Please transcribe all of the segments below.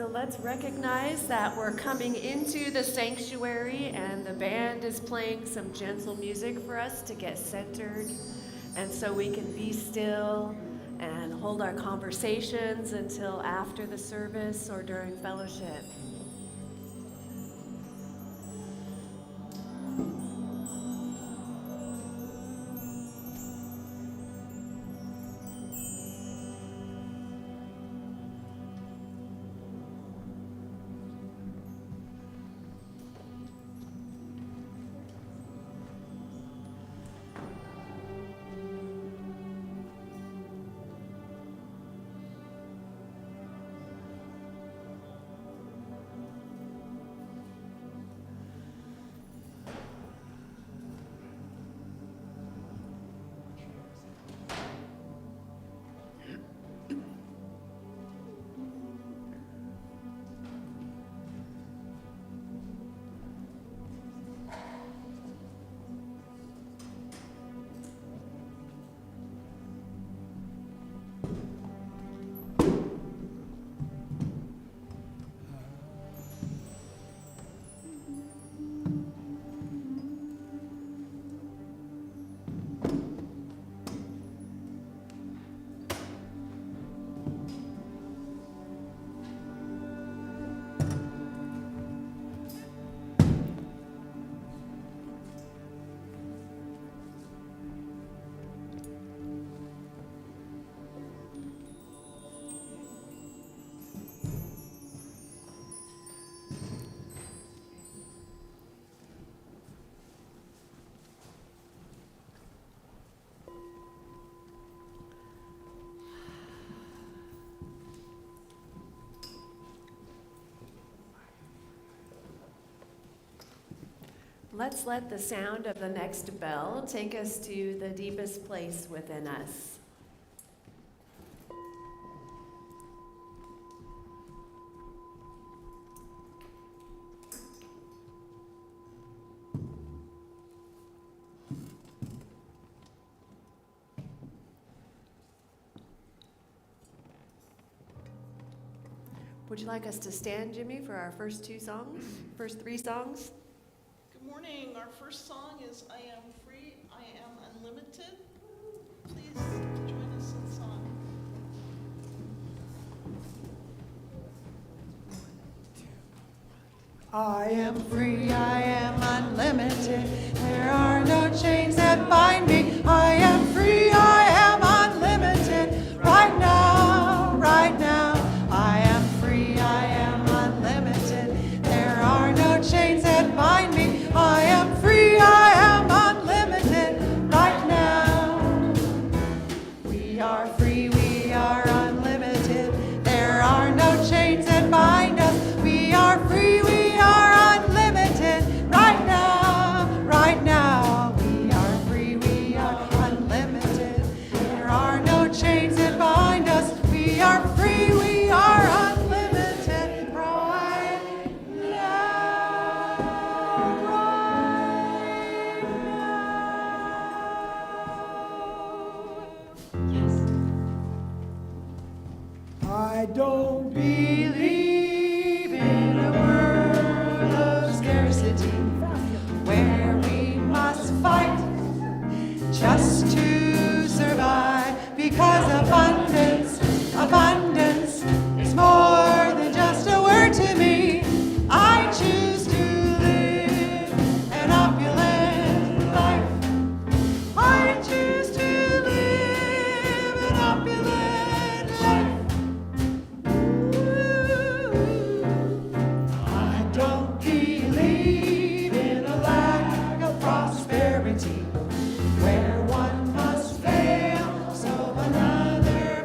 So let's recognize that we're coming into the sanctuary and the band is playing some gentle music for us to get centered. And so we can be still and hold our conversations until after the service or during fellowship. Let's let the sound of the next bell take us to the deepest place within us. Would you like us to stand, Jimmy, for our first three songs? Good morning. Our first song is I Am Free, I Am Unlimited. Please join us in song. I am free, I am unlimited. There are no chains that bind me. I am free, I am unlimited. Right now, right now. I am free, I am unlimited. There are no chains that bind me. I am free, I am unlimited. Right now. We are free, we are unlimited. There are no chains that bind us. We are free, we are unlimited. Right now, right now. We are free, we are unlimited. There are no chains that bind us. We are free, we are unlimited. Right now, right now. Yes. I don't believe in a world of scarcity where we must fight just to survive, because abundance is more than just a word to me. I choose to live an opulent life. I choose to live an opulent life. I don't believe in a lack of prosperity where one must fail so another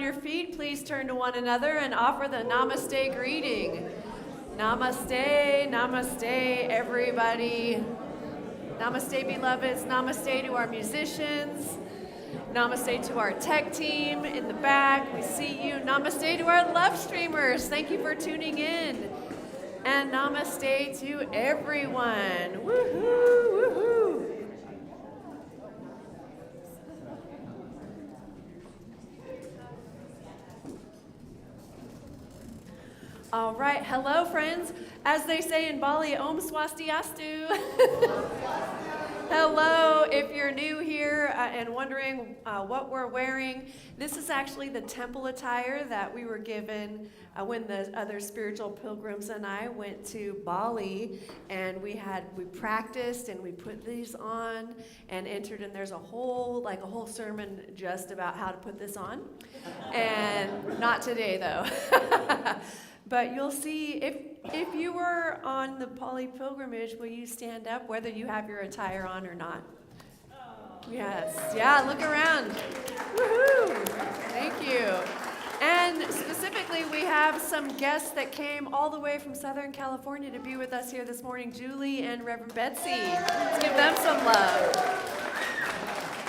your feet, please turn to one another and offer the Namaste greeting. Namaste, namaste, everybody. Namaste, beloveds. Namaste to our musicians. Namaste to our tech team in the back. We see you. Namaste to our love streamers. Thank you for tuning in. And namaste to everyone. Woohoo, woohoo. All right, hello friends. As they say in Bali, Om Swastiastu. Hello, if you're new here and wondering what we're wearing, this is actually the temple attire that we were given when the other spiritual pilgrims and I went to Bali, and we practiced and we put these on and entered, and there's a whole sermon just about how to put this on. And not today though. But you'll see, if you were on the Bali pilgrimage, will you stand up, whether you have your attire on or not? Yes. Yeah, look around. Woohoo! Thank you. And specifically, we have some guests that came all the way from Southern California to be with us here this morning, Julie and Reverend Betsy. Let's give them some love.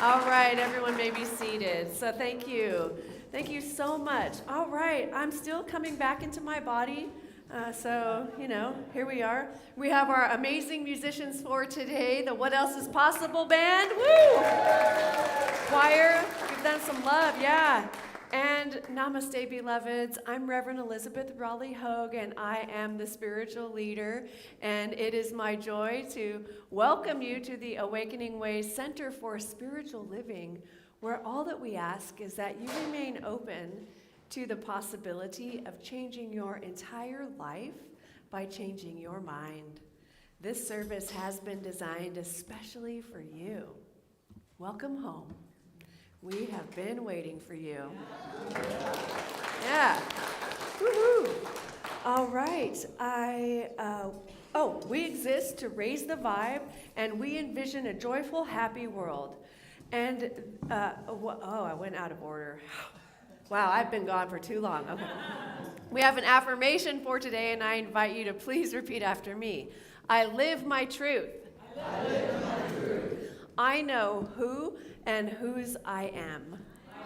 All right, everyone may be seated. So thank you. Thank you so much. All right, I'm still coming back into my body. So, here we are. We have our amazing musicians for today, the What Else Is Possible band. Woo! Choir, give them some love, yeah. And namaste, beloveds. I'm Reverend Elizabeth Rowley Hogue, and I am the spiritual leader. And it is my joy to welcome you to the Awakening Way Center for Spiritual Living, where all that we ask is that you remain open to the possibility of changing your entire life by changing your mind. This service has been designed especially for you. Welcome home. We have been waiting for you. Yeah. Woohoo. All right. We exist to raise the vibe, and we envision a joyful, happy world. And, I went out of order. Wow, I've been gone for too long. Okay. We have an affirmation for today, and I invite you to please repeat after me. I live my truth. I live my truth. I know who and whose I am.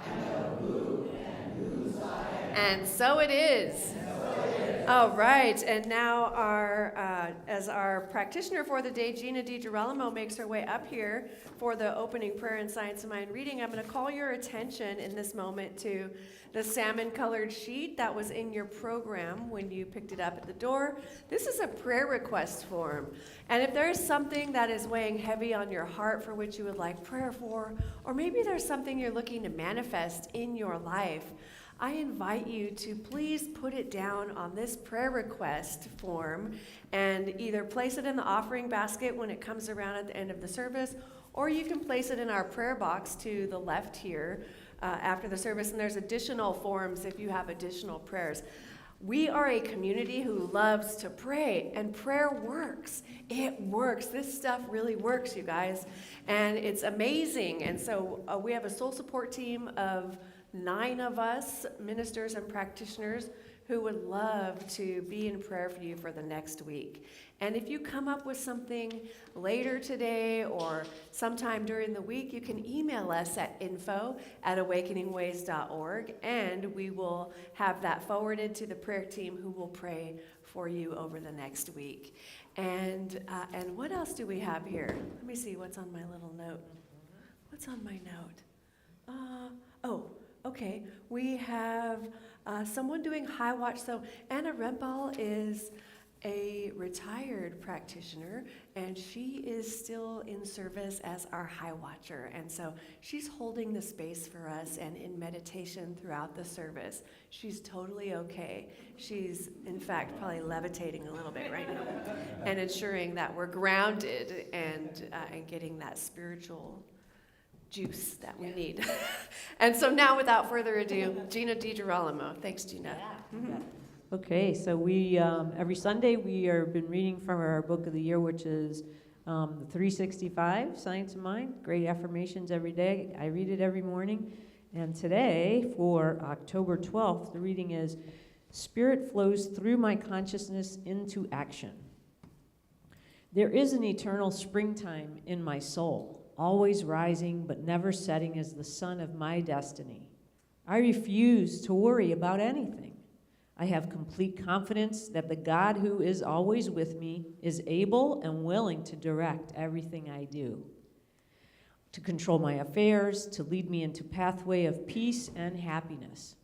I know who and whose I am. And so it is. All right, and now as our practitioner for the day, Gina DiGirolamo, makes her way up here for the opening prayer and Science of Mind reading, I'm going to call your attention in this moment to the salmon-colored sheet that was in your program when you picked it up at the door. This is a prayer request form, and if there is something that is weighing heavy on your heart for which you would like prayer for, or maybe there's something you're looking to manifest in your life, I invite you to please put it down on this prayer request form and either place it in the offering basket when it comes around at the end of the service, or you can place it in our prayer box to the left here after the service. And there's additional forms if you have additional prayers. We are a community who loves to pray, and prayer works. It works. This stuff really works, you guys, and it's amazing. And so we have a soul support team of 9 of us, ministers and practitioners, who would love to be in prayer for you for the next week. And if you come up with something later today or sometime during the week, you can email us at info@awakeningways.org, and we will have that forwarded to the prayer team who will pray for you over the next week. And what else do we have here? Let me see what's on my little note. What's on my note? Okay, we have someone doing high watch. So Anna Rempal is a retired practitioner, and she is still in service as our high watcher. And so she's holding the space for us and in meditation throughout the service. She's totally okay. She's, in fact, probably levitating a little bit right now and ensuring that we're grounded and getting that spiritual juice that we need. And so now, without further ado, Gina DiGirolamo. Thanks, Gina. Yeah. Mm-hmm. Okay, so we every Sunday we have been reading from our book of the year, which is the 365 Science of Mind. Great affirmations every day. I read it every morning, And today, for October 12th, the reading is Spirit flows through my consciousness into action. There is an eternal springtime in my soul, always rising but never setting as the sun of my destiny. I refuse to worry about anything. I have complete confidence that the God who is always with me is able and willing to direct everything I do, to control my affairs, to lead me into pathway of peace and happiness.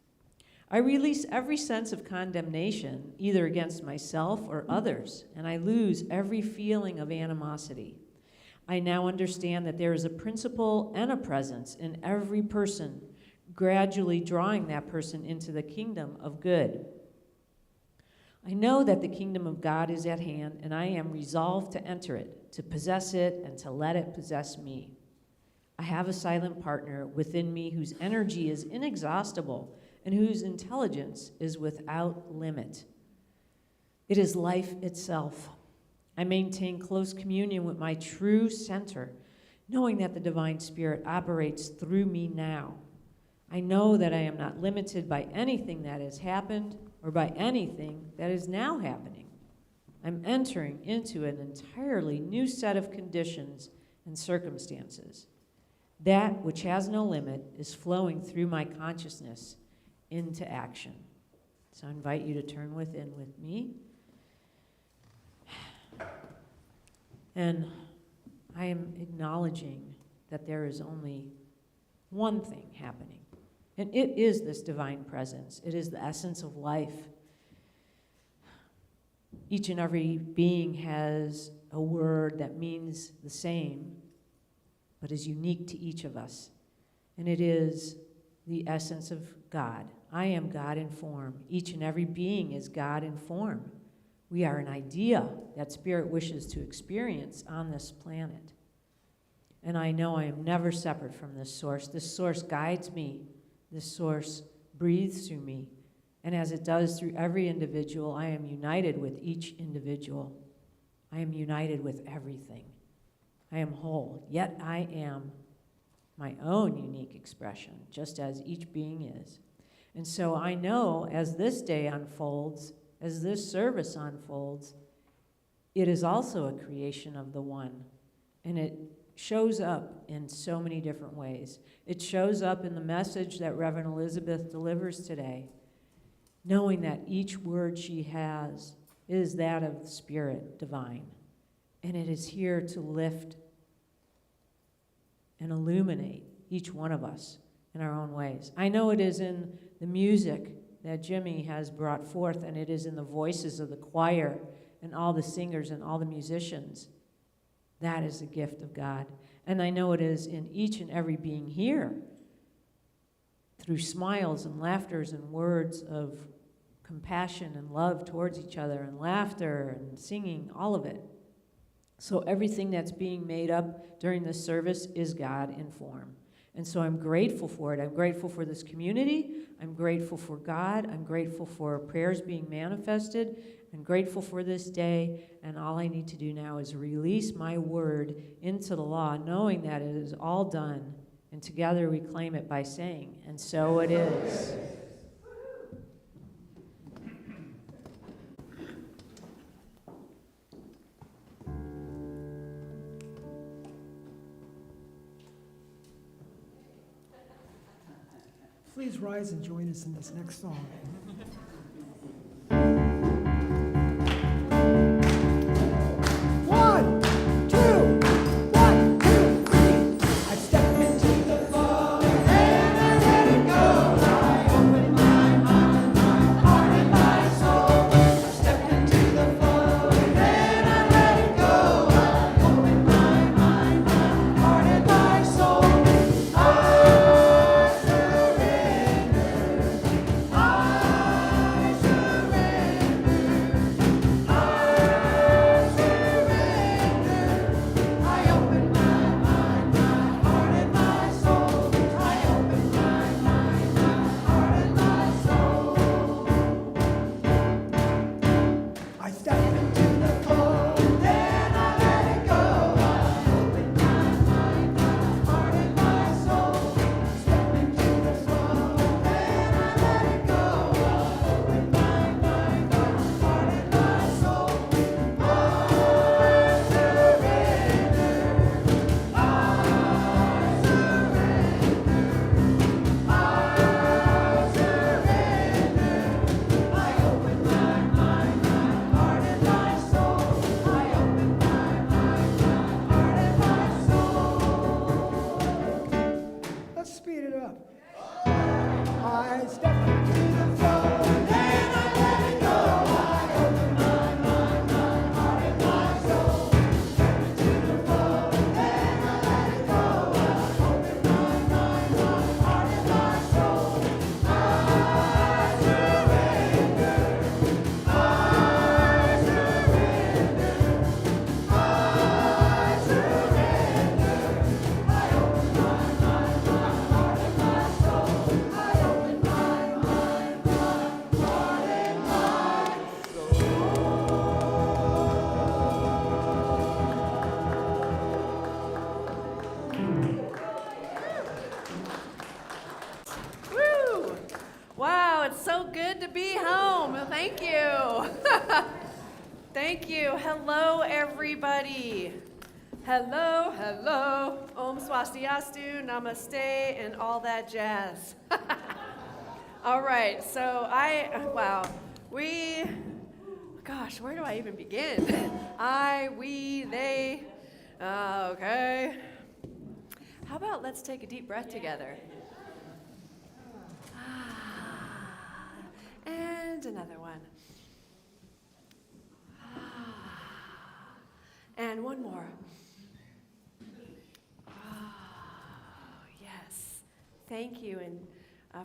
I release every sense of condemnation, either against myself or others, and I lose every feeling of animosity. I now understand that there is a principle and a presence in every person, gradually drawing that person into the kingdom of good. I know that the kingdom of God is at hand, and I am resolved to enter it, to possess it, and to let it possess me. I have a silent partner within me whose energy is inexhaustible and whose intelligence is without limit. It is life itself. I maintain close communion with my true center, knowing that the divine spirit operates through me now. I know that I am not limited by anything that has happened or by anything that is now happening. I'm entering into an entirely new set of conditions and circumstances. That which has no limit is flowing through my consciousness into action. So I invite you to turn within with me. And I am acknowledging that there is only one thing happening. And it is this divine presence. It is the essence of life. Each and every being has a word that means the same, but is unique to each of us. And it is the essence of God. I am God in form. Each and every being is God in form. We are an idea that Spirit wishes to experience on this planet. And I know I am never separate from this source. This source guides me. This source breathes through me. And as it does through every individual, I am united with each individual. I am united with everything. I am whole, yet I am my own unique expression, just as each being is. And so I know as this day unfolds, as this service unfolds, it is also a creation of the One. And it shows up in so many different ways. It shows up in the message that Reverend Elizabeth delivers today, knowing that each word she has is that of the Spirit divine. And it is here to lift and illuminate each one of us in our own ways. I know it is in the music that Jimmy has brought forth, and it is in the voices of the choir and all the singers and all the musicians. That is the gift of God. And I know it is in each and every being here through smiles and laughters and words of compassion and love towards each other and laughter and singing, all of it. So everything that's being made up during this service is God in form. And so I'm grateful for it. I'm grateful for this community. I'm grateful for God. I'm grateful for prayers being manifested. I'm grateful for this day. And all I need to do now is release my word into the law, knowing that it is all done. And together we claim it by saying, and so it is. Please rise and join us in this next song. One, two, 1, 2, 3. I step into the flow and I let it go. I open my mind, my heart and my soul. I step into the flow and I let it go. I open my mind, my heart and my soul. I surrender. I thank you. Thank you. Hello, everybody. Hello, hello. Om Swastiastu, Namaste, and all that jazz. All right, so gosh, where do I even begin? I, we, they, okay. How about let's take a deep breath together? And another one. And one more. Yes. Thank you and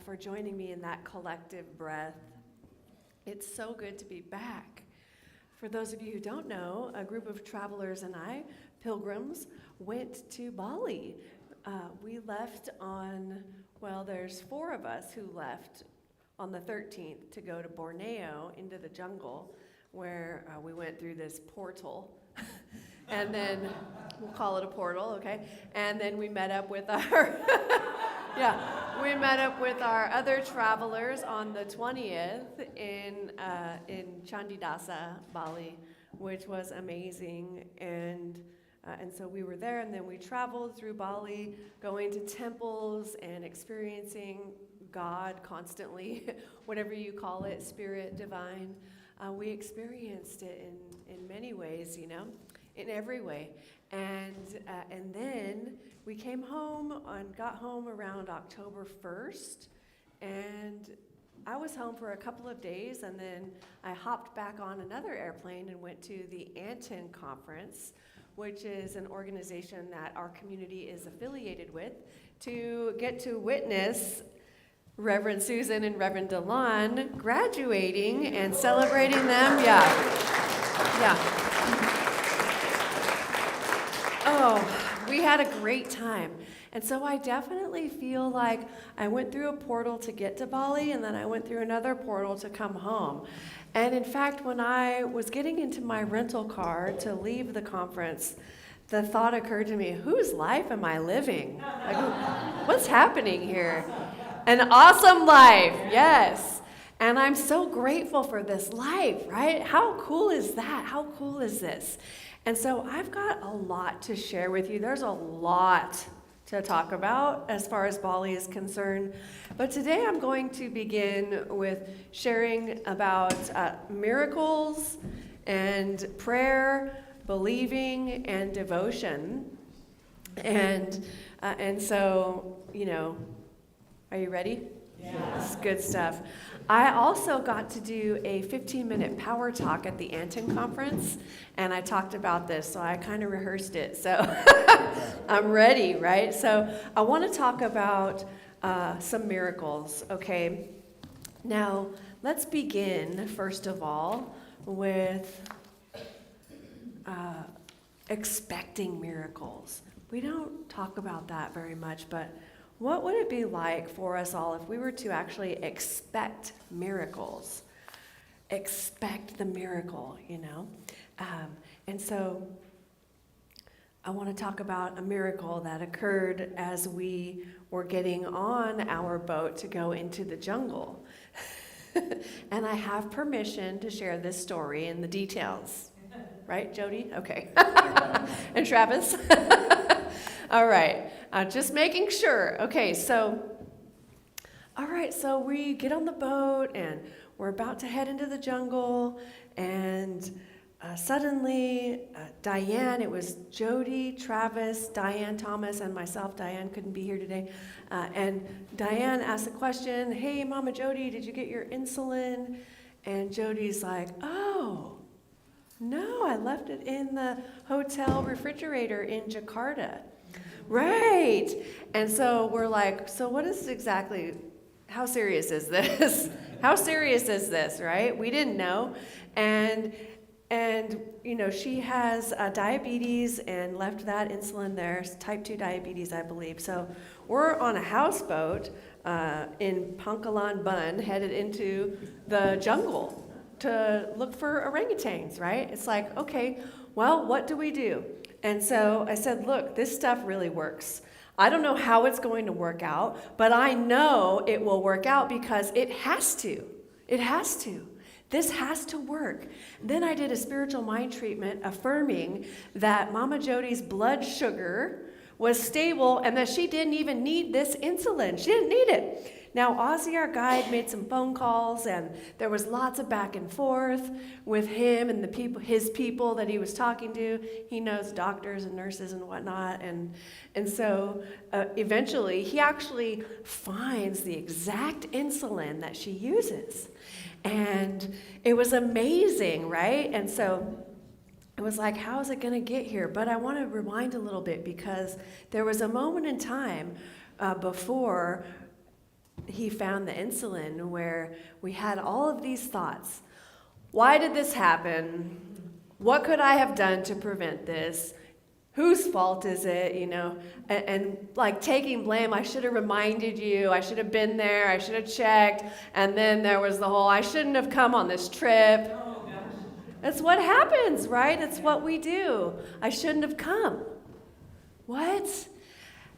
for joining me in that collective breath. It's so good to be back. For those of you who don't know, a group of travelers and I, pilgrims, went to Bali. We left on, there's 4 of us who left on the 13th to go to Borneo into the jungle, where we went through this portal. And then, we'll call it a portal, okay? And then we met up with our, we met up with our other travelers on the 20th in Chandidasa, Bali, which was amazing. And so we were there, and then we traveled through Bali, going to temples and experiencing God constantly, whatever you call it, spirit, divine. We experienced it in many ways, in every way. And then we came home and got home around October 1st, and I was home for a couple of days, and then I hopped back on another airplane and went to the Anton Conference, which is an organization that our community is affiliated with, to get to witness Reverend Susan and Reverend Delon graduating and celebrating them. Yeah. Oh, we had a great time. And so I definitely feel like I went through a portal to get to Bali, and then I went through another portal to come home. And in fact, when I was getting into my rental car to leave the conference, the thought occurred to me, whose life am I living? Like, what's happening here? An awesome life, yes. And I'm so grateful for this life, right? How cool is that? How cool is this? And so I've got a lot to share with you. There's a lot to talk about as far as Bali is concerned. But today I'm going to begin with sharing about miracles and prayer, believing, and devotion. And so, are you ready? Yeah. It's good stuff. I also got to do a 15-minute power talk at the Anton Conference, and I talked about this, so I kind of rehearsed it. So I'm ready, right? So I want to talk about some miracles, okay? Now, let's begin, first of all, with expecting miracles. We don't talk about that very much, but what would it be like for us all if we were to actually expect miracles? Expect the miracle, And so I want to talk about a miracle that occurred as we were getting on our boat to go into the jungle. And I have permission to share this story and the details. Right, Jody? Okay. And Travis? All right, just making sure. Okay, so we get on the boat and we're about to head into the jungle, and suddenly Diane, it was Jody, Travis, Diane Thomas, and myself. Diane couldn't be here today. And Diane asked the question, hey, Mama Jody, did you get your insulin? And Jody's like, oh, no, I left it in the hotel refrigerator in Jakarta. Right. And so we're like, so what is exactly, how serious is this? How serious is this, right? We didn't know. And she has diabetes and left that insulin there, type 2 diabetes, I believe. So we're on a houseboat in Pangkalan Bun, headed into the jungle to look for orangutans, right? It's like, okay, well, what do we do? And so I said, look, this stuff really works. I don't know how it's going to work out, but I know it will work out because it has to. It has to. This has to work. Then I did a spiritual mind treatment affirming that Mama Jody's blood sugar was stable and that she didn't even need this insulin. She didn't need it. Now, Ozzy, our guide, made some phone calls, and there was lots of back and forth with him and his people that he was talking to. He knows doctors and nurses and whatnot, and so eventually he actually finds the exact insulin that she uses. And it was amazing, right? And so it was like, how is it going to get here? But I want to rewind a little bit, because there was a moment in time before he found the insulin where we had all of these thoughts. Why did this happen? What could I have done to prevent this? Whose fault is it, and like taking blame. I should have reminded you. I should have been there. I should have checked. And then there was the whole, I shouldn't have come on this trip. That's what happens, right? That's what we do. I shouldn't have come. What?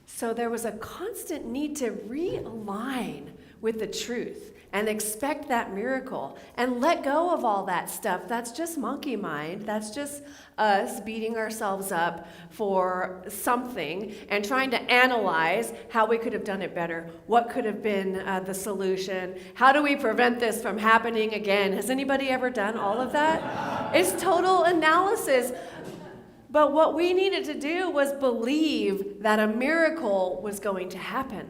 So there was a constant need to realign with the truth and expect that miracle and let go of all that stuff. That's just monkey mind. That's just us beating ourselves up for something and trying to analyze how we could have done it better. What could have been the solution? How do we prevent this from happening again? Has anybody ever done all of that? It's total analysis. But what we needed to do was believe that a miracle was going to happen.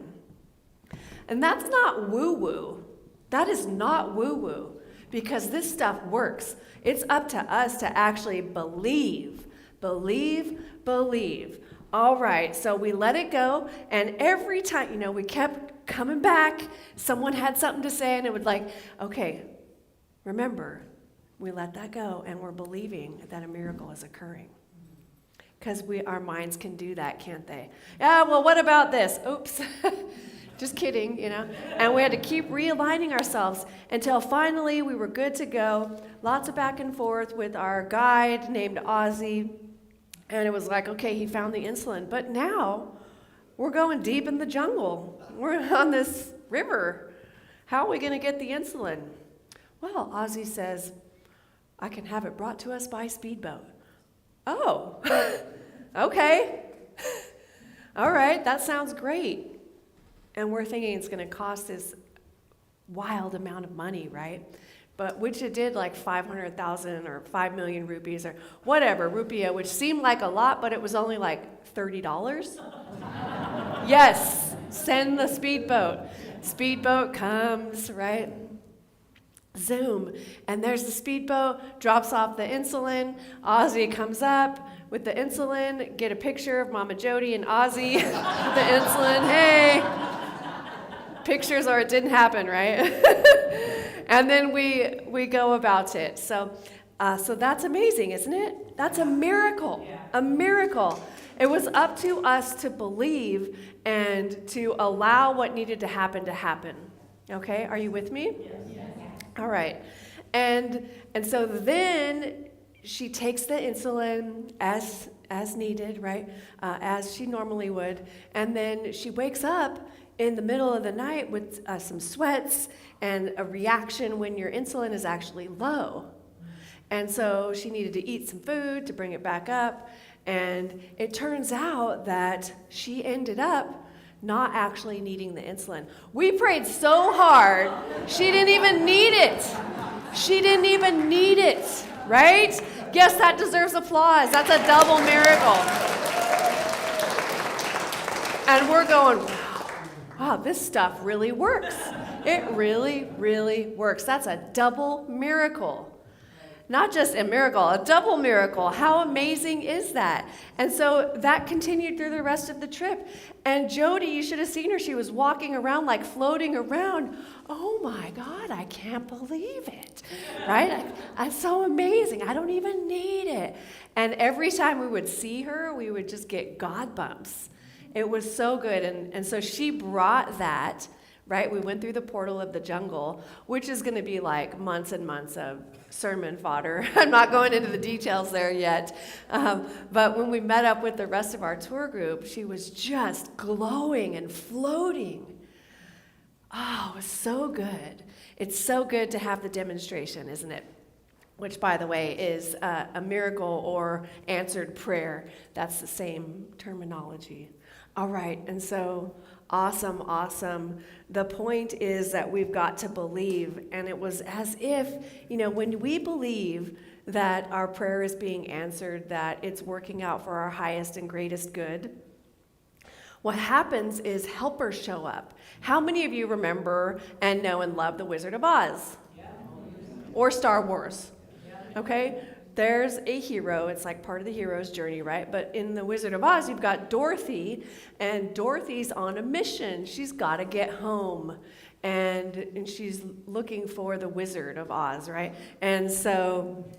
And that's not woo-woo. That is not woo-woo, because this stuff works. It's up to us to actually believe. Believe, believe. All right, so we let it go, and every time, we kept coming back. Someone had something to say, and it would like, okay, remember, we let that go, and we're believing that a miracle is occurring. Because our minds can do that, can't they? Yeah, well, what about this? Oops. Just kidding, And we had to keep realigning ourselves until finally we were good to go. Lots of back and forth with our guide named Ozzy. And it was like, okay, he found the insulin. But now we're going deep in the jungle. We're on this river. How are we going to get the insulin? Well, Ozzy says, I can have it brought to us by speedboat. Oh, okay. All right, that sounds great. And we're thinking it's going to cost this wild amount of money, right? But which it did, like 500,000 or 5 million rupees or whatever, rupiah, which seemed like a lot, but it was only like $30. Yes, send the speedboat. Speedboat comes, right? Zoom, and there's the speedboat, drops off the insulin. Ozzy comes up with the insulin, get a picture of Mama Jody and Ozzy with the insulin. Hey, pictures or it didn't happen, right? And then we go about it. So that's amazing, isn't it? That's a miracle, a miracle. It was up to us to believe and to allow what needed to happen. Okay, are you with me? Yes. All right, and so then she takes the insulin as needed, right, as she normally would, and then she wakes up in the middle of the night with some sweats and a reaction when your insulin is actually low, and so she needed to eat some food to bring it back up, and it turns out that she ended up not actually needing the insulin. We prayed so hard, she didn't even need it. She didn't even need it, right? Yes, that deserves applause. That's a double miracle. And we're going, wow, this stuff really works. It really, really works. That's a double miracle. Not just a miracle, a double miracle. How amazing is that? And so that continued through the rest of the trip. And Jody, you should have seen her. She was walking around, like floating around. Oh my God, I can't believe it, right? It's so amazing. I don't even need it. And every time we would see her, we would just get God bumps. It was so good. And so she brought that, right? We went through the portal of the jungle, which is going to be like months and months of sermon fodder. I'm not going into the details there yet. But when we met up with the rest of our tour group, she was just glowing and floating. Oh, so good. It's so good to have the demonstration, isn't it? Which, by the way, is a miracle or answered prayer. That's the same terminology. All right, and so awesome, awesome. The point is that we've got to believe, and it was as if, when we believe that our prayer is being answered, that it's working out for our highest and greatest good, what happens is helpers show up. How many of you remember and know and love The Wizard of Oz? Or Star Wars? Okay? There's a hero. It's like part of the hero's journey, right? But in The Wizard of Oz, you've got Dorothy, and Dorothy's on a mission. She's got to get home, and she's looking for the Wizard of Oz, right? And so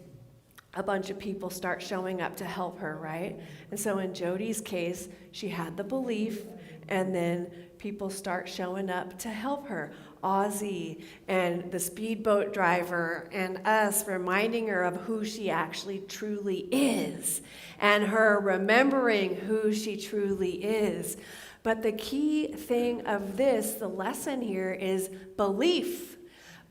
a bunch of people start showing up to help her, right? And so in Jodi's case, she had the belief, and then people start showing up to help her. Ozzy and the speedboat driver and us reminding her of who she actually truly is, and her remembering who she truly is. But the key thing of this, the lesson here, is belief.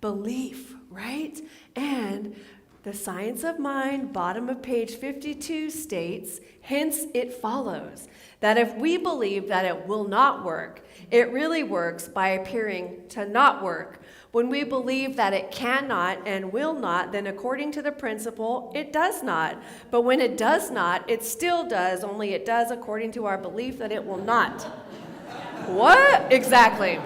Belief, right? And the Science of Mind, bottom of page 52 states, hence it follows that if we believe that it will not work, it really works by appearing to not work. When we believe that it cannot and will not, then according to the principle, it does not. But when it does not, it still does, only it does according to our belief that it will not. What? Exactly.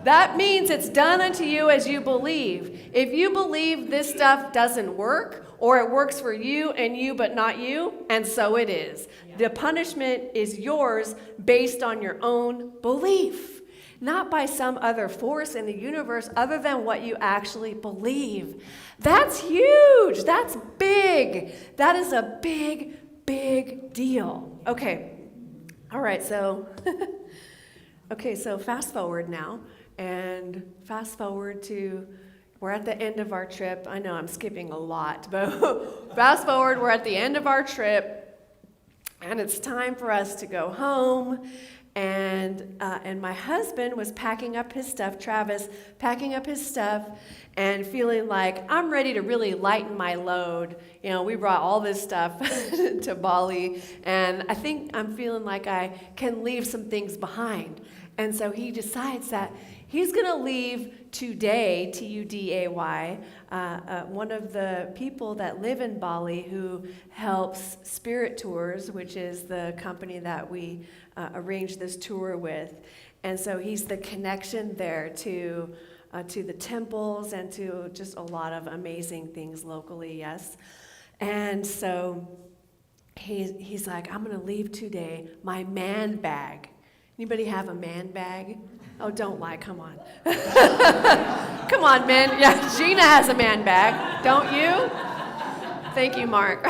That means it's done unto you as you believe. If you believe this stuff doesn't work, or it works for you and you but not you, and so it is. The punishment is yours based on your own belief, not by some other force in the universe other than what you actually believe. That's huge. That's big. That is a big, big deal. Okay. All right, so so fast forward now. And fast forward to, we're at the end of our trip. I know I'm skipping a lot, but fast forward, we're at the end of our trip, and it's time for us to go home. And my husband was packing up his stuff, Travis, packing up his stuff, and feeling like, I'm ready to really lighten my load. We brought all this stuff to Bali, and I think I'm feeling like I can leave some things behind. And so he decides that he's going to leave Today, T-U-D-A-Y, one of the people that live in Bali who helps Spirit Tours, which is the company that we arranged this tour with. And so he's the connection there to the temples and to just a lot of amazing things locally, yes. And so he's like, I'm going to leave today my man bag. Anybody have a man bag? Oh, don't lie, come on. Come on, men. Yeah, Gina has a man bag, don't you? Thank you, Mark.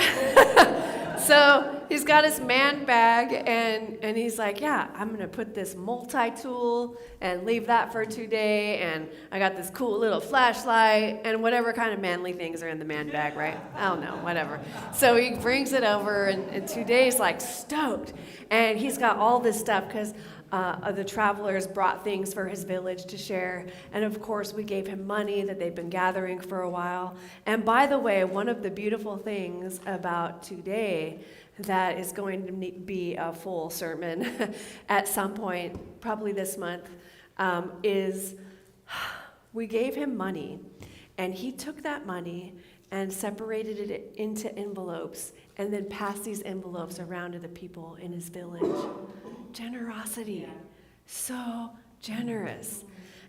So he's got his man bag, and he's like, yeah, I'm going to put this multi-tool and leave that for today, and I got this cool little flashlight, and whatever kind of manly things are in the man bag, right? I don't know, whatever. So he brings it over, and today's like stoked, and he's got all this stuff because the travelers brought things for his village to share. And of course, we gave him money that they've been gathering for a while. And by the way, one of the beautiful things about today that is going to be a full sermon at some point, probably this month, is we gave him money. And he took that money and separated it into envelopes and then passed these envelopes around to the people in his village. Generosity. So generous.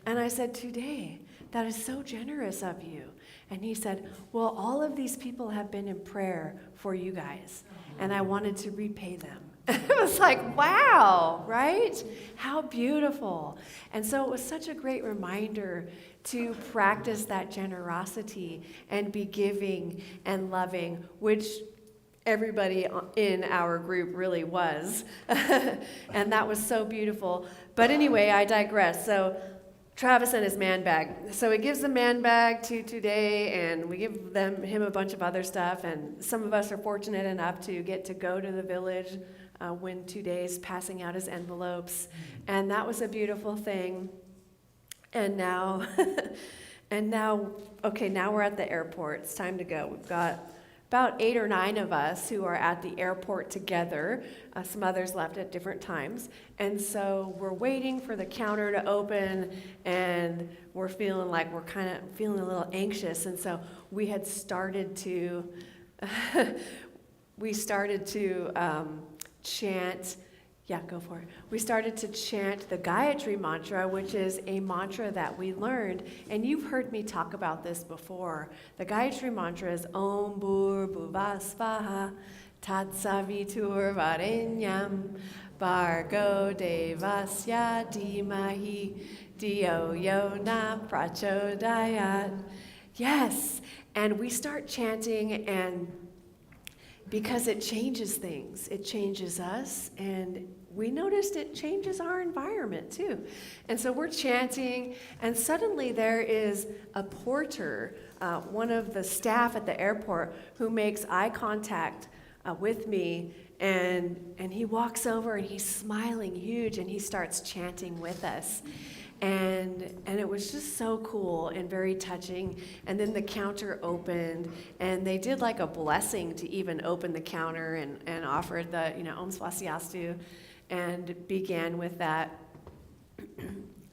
And I said, today, that is so generous of you. And he said, well, all of these people have been in prayer for you guys, and I wanted to repay them. It was like, wow, right? How beautiful. And so it was such a great reminder to practice that generosity and be giving and loving, which everybody in our group really was. And that was so beautiful. But anyway, I digress. So Travis and his man bag. So he gives the man bag to Today, and we give him a bunch of other stuff. And some of us are fortunate enough to get to go to the village when Today's passing out his envelopes. And that was a beautiful thing. And now, okay, now we're at the airport. It's time to go. We've got about 8 or 9 of us who are at the airport together, some others left at different times. And so we're waiting for the counter to open, and we're feeling like we're kind of feeling a little anxious. And so we had started to, chant. Yeah, go for it. We started to chant the Gayatri mantra, which is a mantra that we learned, and you've heard me talk about this before. The Gayatri mantra is Om Bhur Bhuvasvaha Tatsavitur Varenyam Bhargo Devasya Dhimahi Dio Yona Prachodayat. Yes, and we start chanting, and because it changes things. It changes us, and we noticed it changes our environment too. And so we're chanting, and suddenly there is a porter, one of the staff at the airport, who makes eye contact with me, and he walks over and he's smiling huge, and he starts chanting with us. And it was just so cool and very touching. And then the counter opened, and they did like a blessing to even open the counter, and offered the, Om Swastiastu, and began with that.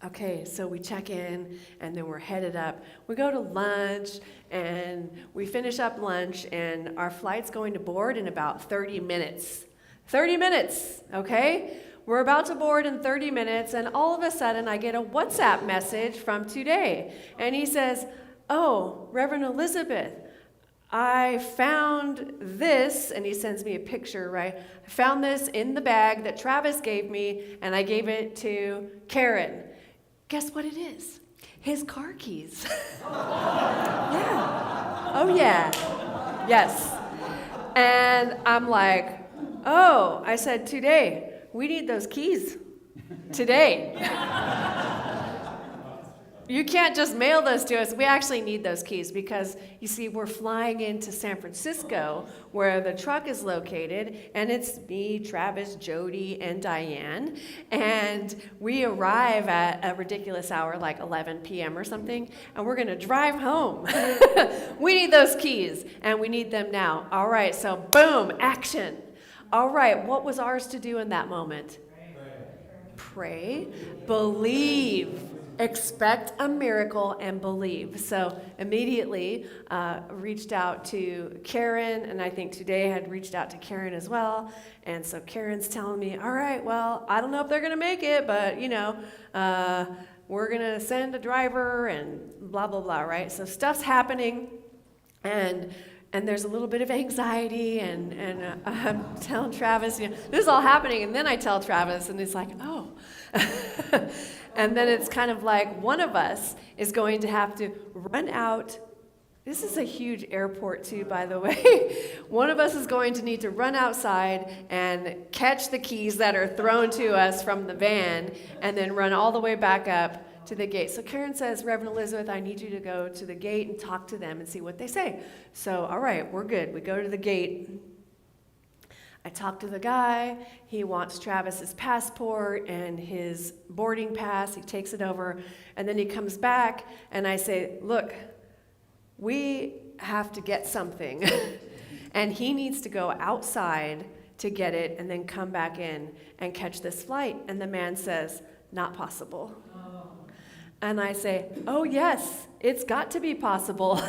Okay, so we check in, and then we're headed up. We go to lunch, and we finish up lunch, and our flight's going to board in about 30 minutes. 30 minutes, okay? We're about to board in 30 minutes, and all of a sudden I get a WhatsApp message from Today. And he says, "Oh, Reverend Elizabeth, I found this," and he sends me a picture, right? "I found this in the bag that Travis gave me, and I gave it to Karen." Guess what it is? His car keys. Yeah. Oh, yeah. Yes. And I'm like, "Oh," I said, "Today, we need those keys today." You can't just mail those to us. We actually need those keys because, you see, we're flying into San Francisco where the truck is located, and it's me, Travis, Jody, and Diane. And we arrive at a ridiculous hour, like 11 p.m. or something, and we're going to drive home. We need those keys, and we need them now. All right, so boom, action. All right, what was ours to do in that moment? Pray, believe, expect a miracle, and believe. So immediately reached out to Karen, and I think Today had reached out to Karen as well. And so Karen's telling me, "All right, well, I don't know if they're going to make it, but, we're going to send a driver," and blah, blah, blah, right? So stuff's happening, and there's a little bit of anxiety, and I'm telling Travis, this is all happening, and then I tell Travis, and he's like, "Oh." And then it's kind of like one of us is going to have to run out. This is a huge airport too, by the way. One of us is going to need to run outside and catch the keys that are thrown to us from the van, and then run all the way back up to the gate. So Karen says, "Reverend Elizabeth, I need you to go to the gate and talk to them and see what they say." So, all right, we're good. We go to the gate. I talk to the guy. He wants Travis's passport and his boarding pass. He takes it over, and then he comes back, and I say, "Look, we have to get something." And he needs to go outside to get it and then come back in and catch this flight. And the man says, "Not possible." And I say, "Oh, yes, it's got to be possible."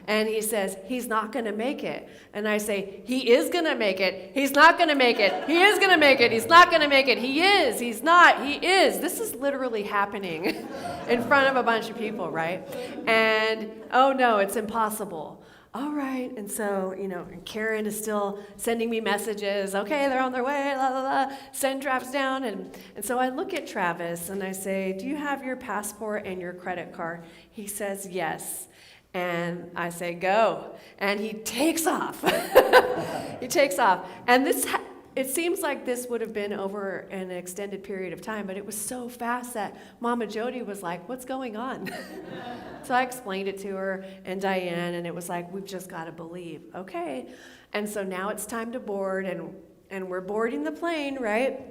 And he says, "He's not going to make it." And I say, "He is going to make it. He's not going to make it. He is going to make it. He's not going to make it. He is. He's not. He is." This is literally happening in front of a bunch of people, right? And, "Oh, no, it's impossible." All right. And so, and Karen is still sending me messages. "Okay, they're on their way, la, la, la. Send Travis down." And so I look at Travis and I say, "Do you have your passport and your credit card?" He says, "Yes." And I say, "Go." And he takes off. He takes off. And it seems like this would have been over an extended period of time, but it was so fast that Mama Jody was like, "What's going on?" So I explained it to her and Diane, and it was like, "We've just got to believe." Okay. And so now it's time to board, and we're boarding the plane, right?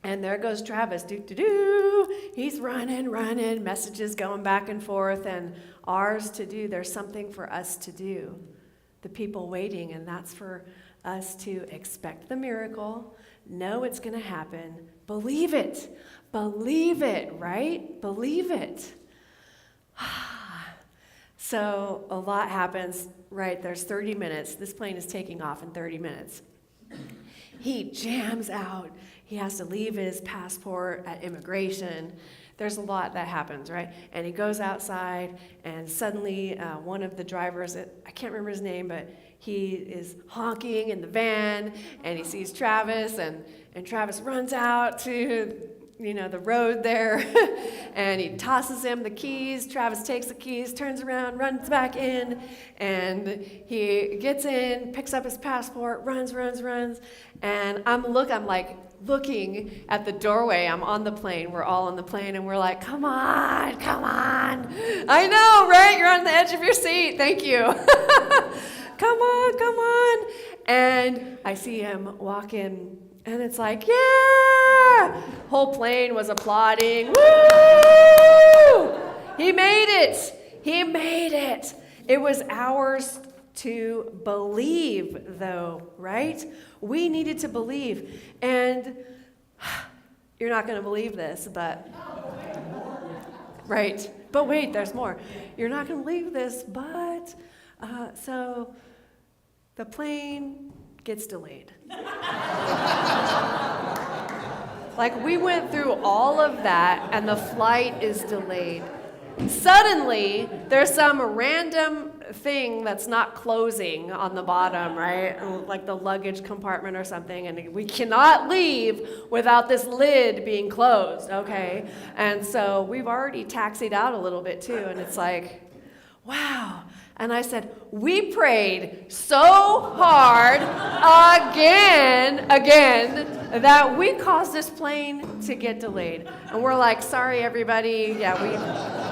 And there goes Travis, do. He's running, messages going back and forth, and ours to do. There's something for us to do, the people waiting, and that's for us to expect the miracle, know it's going to happen, believe it, right? Believe it. So a lot happens, right? There's 30 minutes. This plane is taking off in 30 minutes. He jams out. He has to leave his passport at immigration. There's a lot that happens, right? And he goes outside, and suddenly one of the drivers, I can't remember his name, but he is honking in the van, and he sees Travis, and Travis runs out to, the road there, and he tosses him the keys. Travis takes the keys, turns around, runs back in, and he gets in, picks up his passport, runs, and I'm looking at the doorway. I'm on the plane. We're all on the plane, and we're like, come on. I know, right? You're on the edge of your seat. Thank you. Come on. And I see him walk in, and it's like, yeah! Whole plane was applauding. Woo! He made it. It was ours to believe, though, right? We needed to believe. And you're not going to believe this, but... Right. But wait, there's more. You're not going to believe this, but... So the plane gets delayed. We went through all of that, and the flight is delayed. Suddenly, there's some random thing that's not closing on the bottom, right? Like the luggage compartment or something, and we cannot leave without this lid being closed, okay? And so we've already taxied out a little bit too, and it's like, wow. And I said, we prayed so hard again, that we caused this plane to get delayed. And we're like, sorry, everybody. Yeah,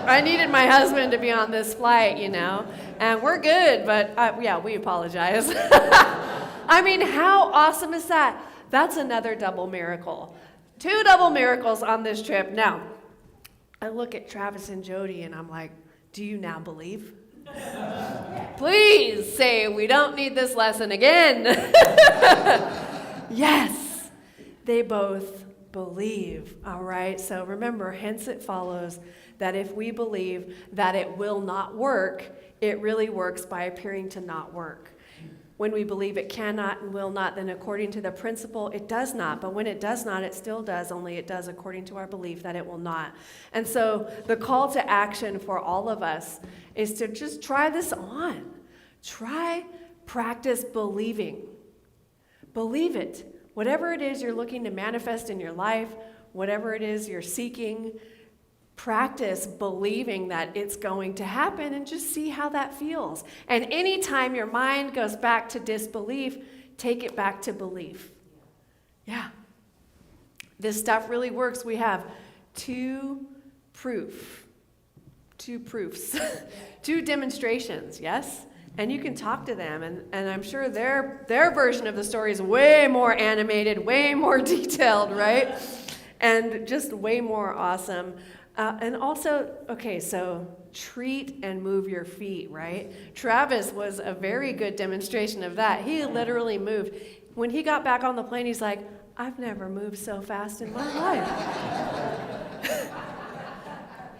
I needed my husband to be on this flight, and we're good, but we apologize. I mean, how awesome is that? That's another double miracle. 2 double miracles on this trip. Now, I look at Travis and Jody, and I'm like, do you now believe? Please say we don't need this lesson again. Yes, they both believe, all right? So remember, hence it follows that if we believe that it will not work, it really works by appearing to not work. When we believe it cannot and will not, then according to the principle, it does not. But when it does not, it still does, only it does according to our belief that it will not. And so the call to action for all of us is to just try this on. Practice believing. Believe it. Whatever it is you're looking to manifest in your life, whatever it is you're seeking, practice believing that it's going to happen and just see how that feels. And anytime your mind goes back to disbelief, take it back to belief. Yeah. This stuff really works. We have 2 proofs, 2 demonstrations, yes? And you can talk to them, and I'm sure their version of the story is way more animated, way more detailed, right? And just way more awesome. And also, okay, so treat and move your feet, right? Travis was a very good demonstration of that. He literally moved. When he got back on the plane, he's like, I've never moved so fast in my life.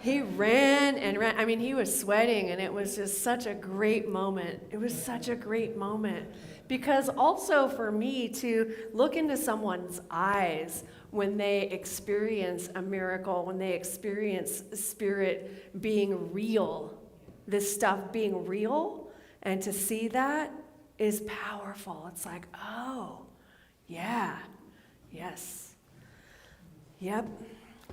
He ran and ran. I mean, he was sweating, and it was just such a great moment. It was such a great moment. Because also for me to look into someone's eyes when they experience a miracle, when they experience Spirit being real, this stuff being real, and to see that is powerful. It's like, oh, yeah, yes, yep.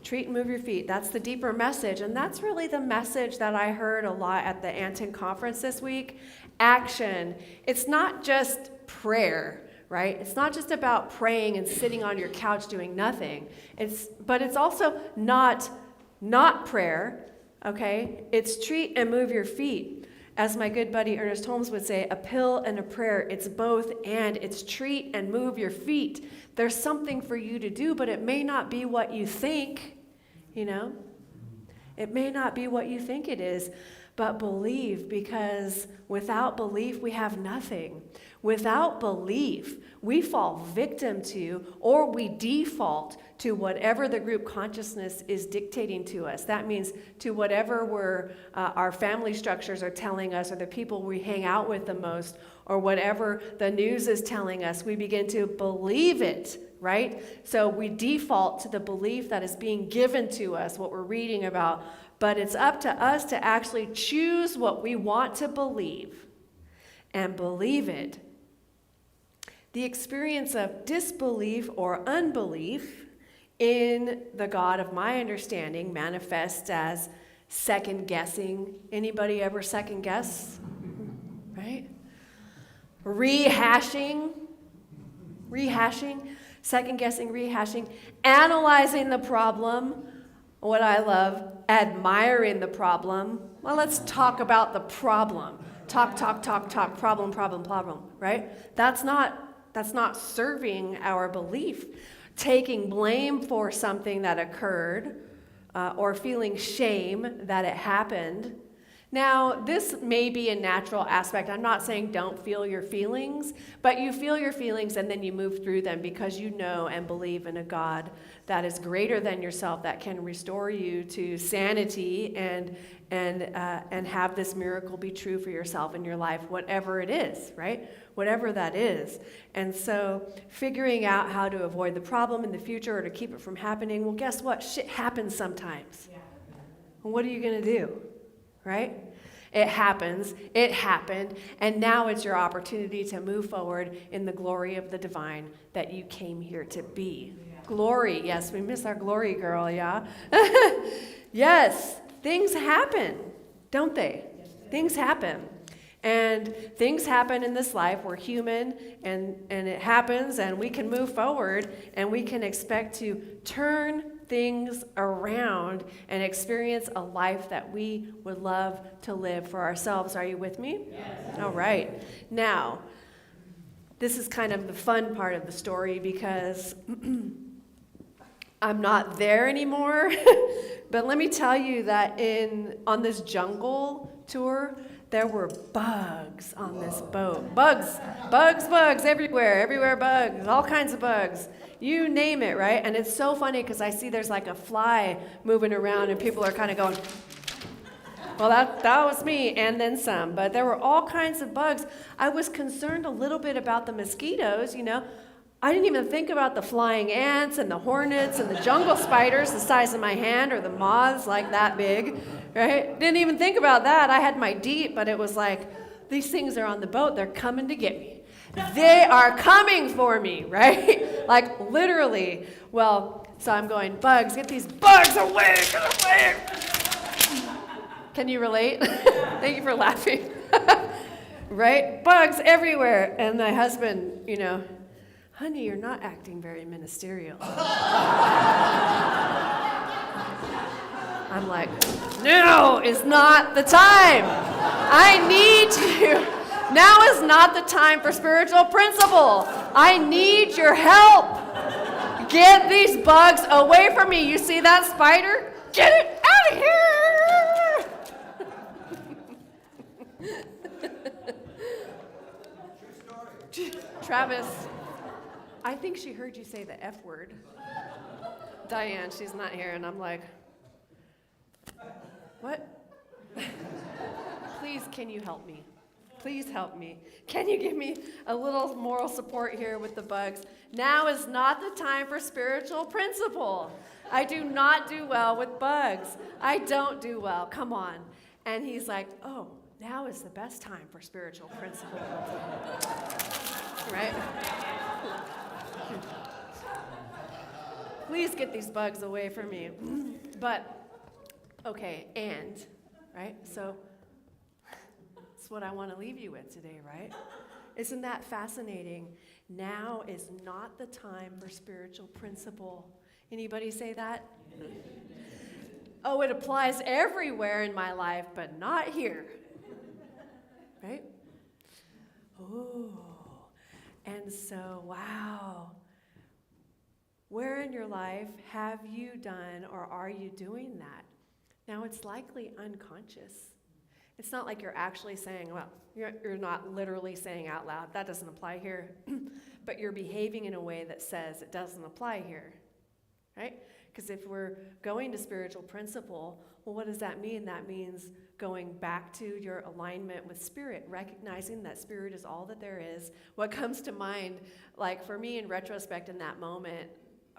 Treat and move your feet. That's the deeper message, and that's really the message that I heard a lot at the Anton conference this week. Action. It's not just prayer, right? It's not just about praying and sitting on your couch doing nothing. But it's also not prayer, okay? It's treat and move your feet. As my good buddy Ernest Holmes would say, a pill and a prayer, it's both and. It's treat and move your feet. There's something for you to do, but it may not be what you think, you know? It may not be what you think it is, but believe, because without belief, we have nothing. Without belief, we fall victim to, or we default to whatever the group consciousness is dictating to us. That means to whatever our family structures are telling us, or the people we hang out with the most, or whatever the news is telling us. We begin to believe it, right? So we default to the belief that is being given to us, what we're reading about. But it's up to us to actually choose what we want to believe and believe it. The experience of disbelief or unbelief in the God of my understanding manifests as second guessing. Anybody ever second guess? Right? Rehashing, second guessing, rehashing, analyzing the problem. What I love, admiring the problem. Well, let's talk about the problem. Talk, problem, right? That's not serving our belief. Taking blame for something that occurred, or feeling shame that it happened. Now, this may be a natural aspect. I'm not saying don't feel your feelings, but you feel your feelings and then you move through them because you know and believe in a God that is greater than yourself, that can restore you to sanity and have this miracle be true for yourself in your life, whatever it is, right? Whatever that is. And so figuring out how to avoid the problem in the future or to keep it from happening, well, guess what? Shit happens sometimes. Well, what are you going to do? Right? It happens, it happened, and now it's your opportunity to move forward in the glory of the divine that you came here to be. Yeah. Glory, yes, we miss our glory girl, yeah? Yes, things happen, don't they? Yes, things happen. And things happen in this life. We're human, and it happens, and we can move forward, and we can expect to turn things around and experience a life that we would love to live for ourselves. Are you with me? Yes. All right. Now, this is kind of the fun part of the story because I'm not there anymore. But let me tell you that on this jungle tour, there were bugs on this boat. Bugs everywhere bugs, all kinds of bugs. You name it, right? And it's so funny because I see there's like a fly moving around and people are kind of going, well, that was me, and then some. But there were all kinds of bugs. I was concerned a little bit about the mosquitoes, you know. I didn't even think about the flying ants and the hornets and the jungle spiders the size of my hand or the moths like that big, right? Didn't even think about that. I had my deep, but it was like, these things are on the boat. They're coming to get me. They are coming for me, right? Like literally. Well, so I'm going, bugs, get these bugs away, get away. Can you relate? Thank you for laughing. Right? Bugs everywhere. And my husband, you know, honey, you're not acting very ministerial. I'm like, no, it's not the time. I need you. Now is not the time for spiritual principle. I need your help. Get these bugs away from me. You see that spider? Get it out of here. Travis, I think she heard you say the F word. Diane, she's not here, and I'm like, what? Please, can you help me? Please help me. Can you give me a little moral support here with the bugs? Now is not the time for spiritual principle. I do not do well with bugs. I don't do well. Come on. And he's like, oh, now is the best time for spiritual principle. Right? Please get these bugs away from me. But, okay, and, right? So, that's what I want to leave you with today, right? Isn't that fascinating? Now is not the time for spiritual principle. Anybody say that? Oh, it applies everywhere in my life, but not here. right? Ooh. And so, wow. Where in your life have you done or are you doing that? Now, it's likely unconscious. It's not like you're actually saying, well, you're not literally saying out loud, that doesn't apply here, but you're behaving in a way that says it doesn't apply here, right? Because if we're going to spiritual principle, well, what does that mean? That means going back to your alignment with spirit, recognizing that spirit is all that there is. What comes to mind, like for me in retrospect in that moment,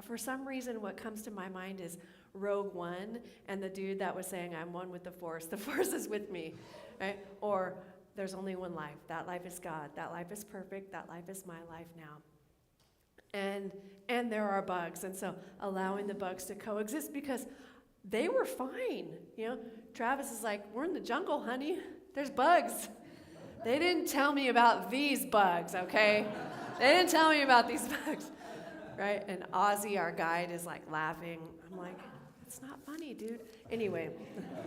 for some reason what comes to my mind is Rogue One and the dude that was saying, I'm one with the Force is with me, right? Or there's only one life. That life is God. That life is perfect. That life is my life now. And there are bugs, and so allowing the bugs to coexist because they were fine. You know, Travis is like, we're in the jungle, honey. There's bugs. They didn't tell me about these bugs, okay? They didn't tell me about these bugs, right? And Ozzy, our guide, is like laughing. I'm like, it's not funny, dude. Anyway,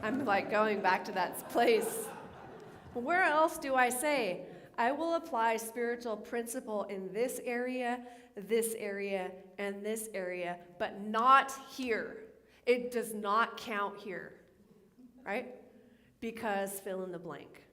I'm like going back to that place. Where else do I say? I will apply spiritual principle in this area, and this area, but not here. It does not count here, right? Because fill in the blank.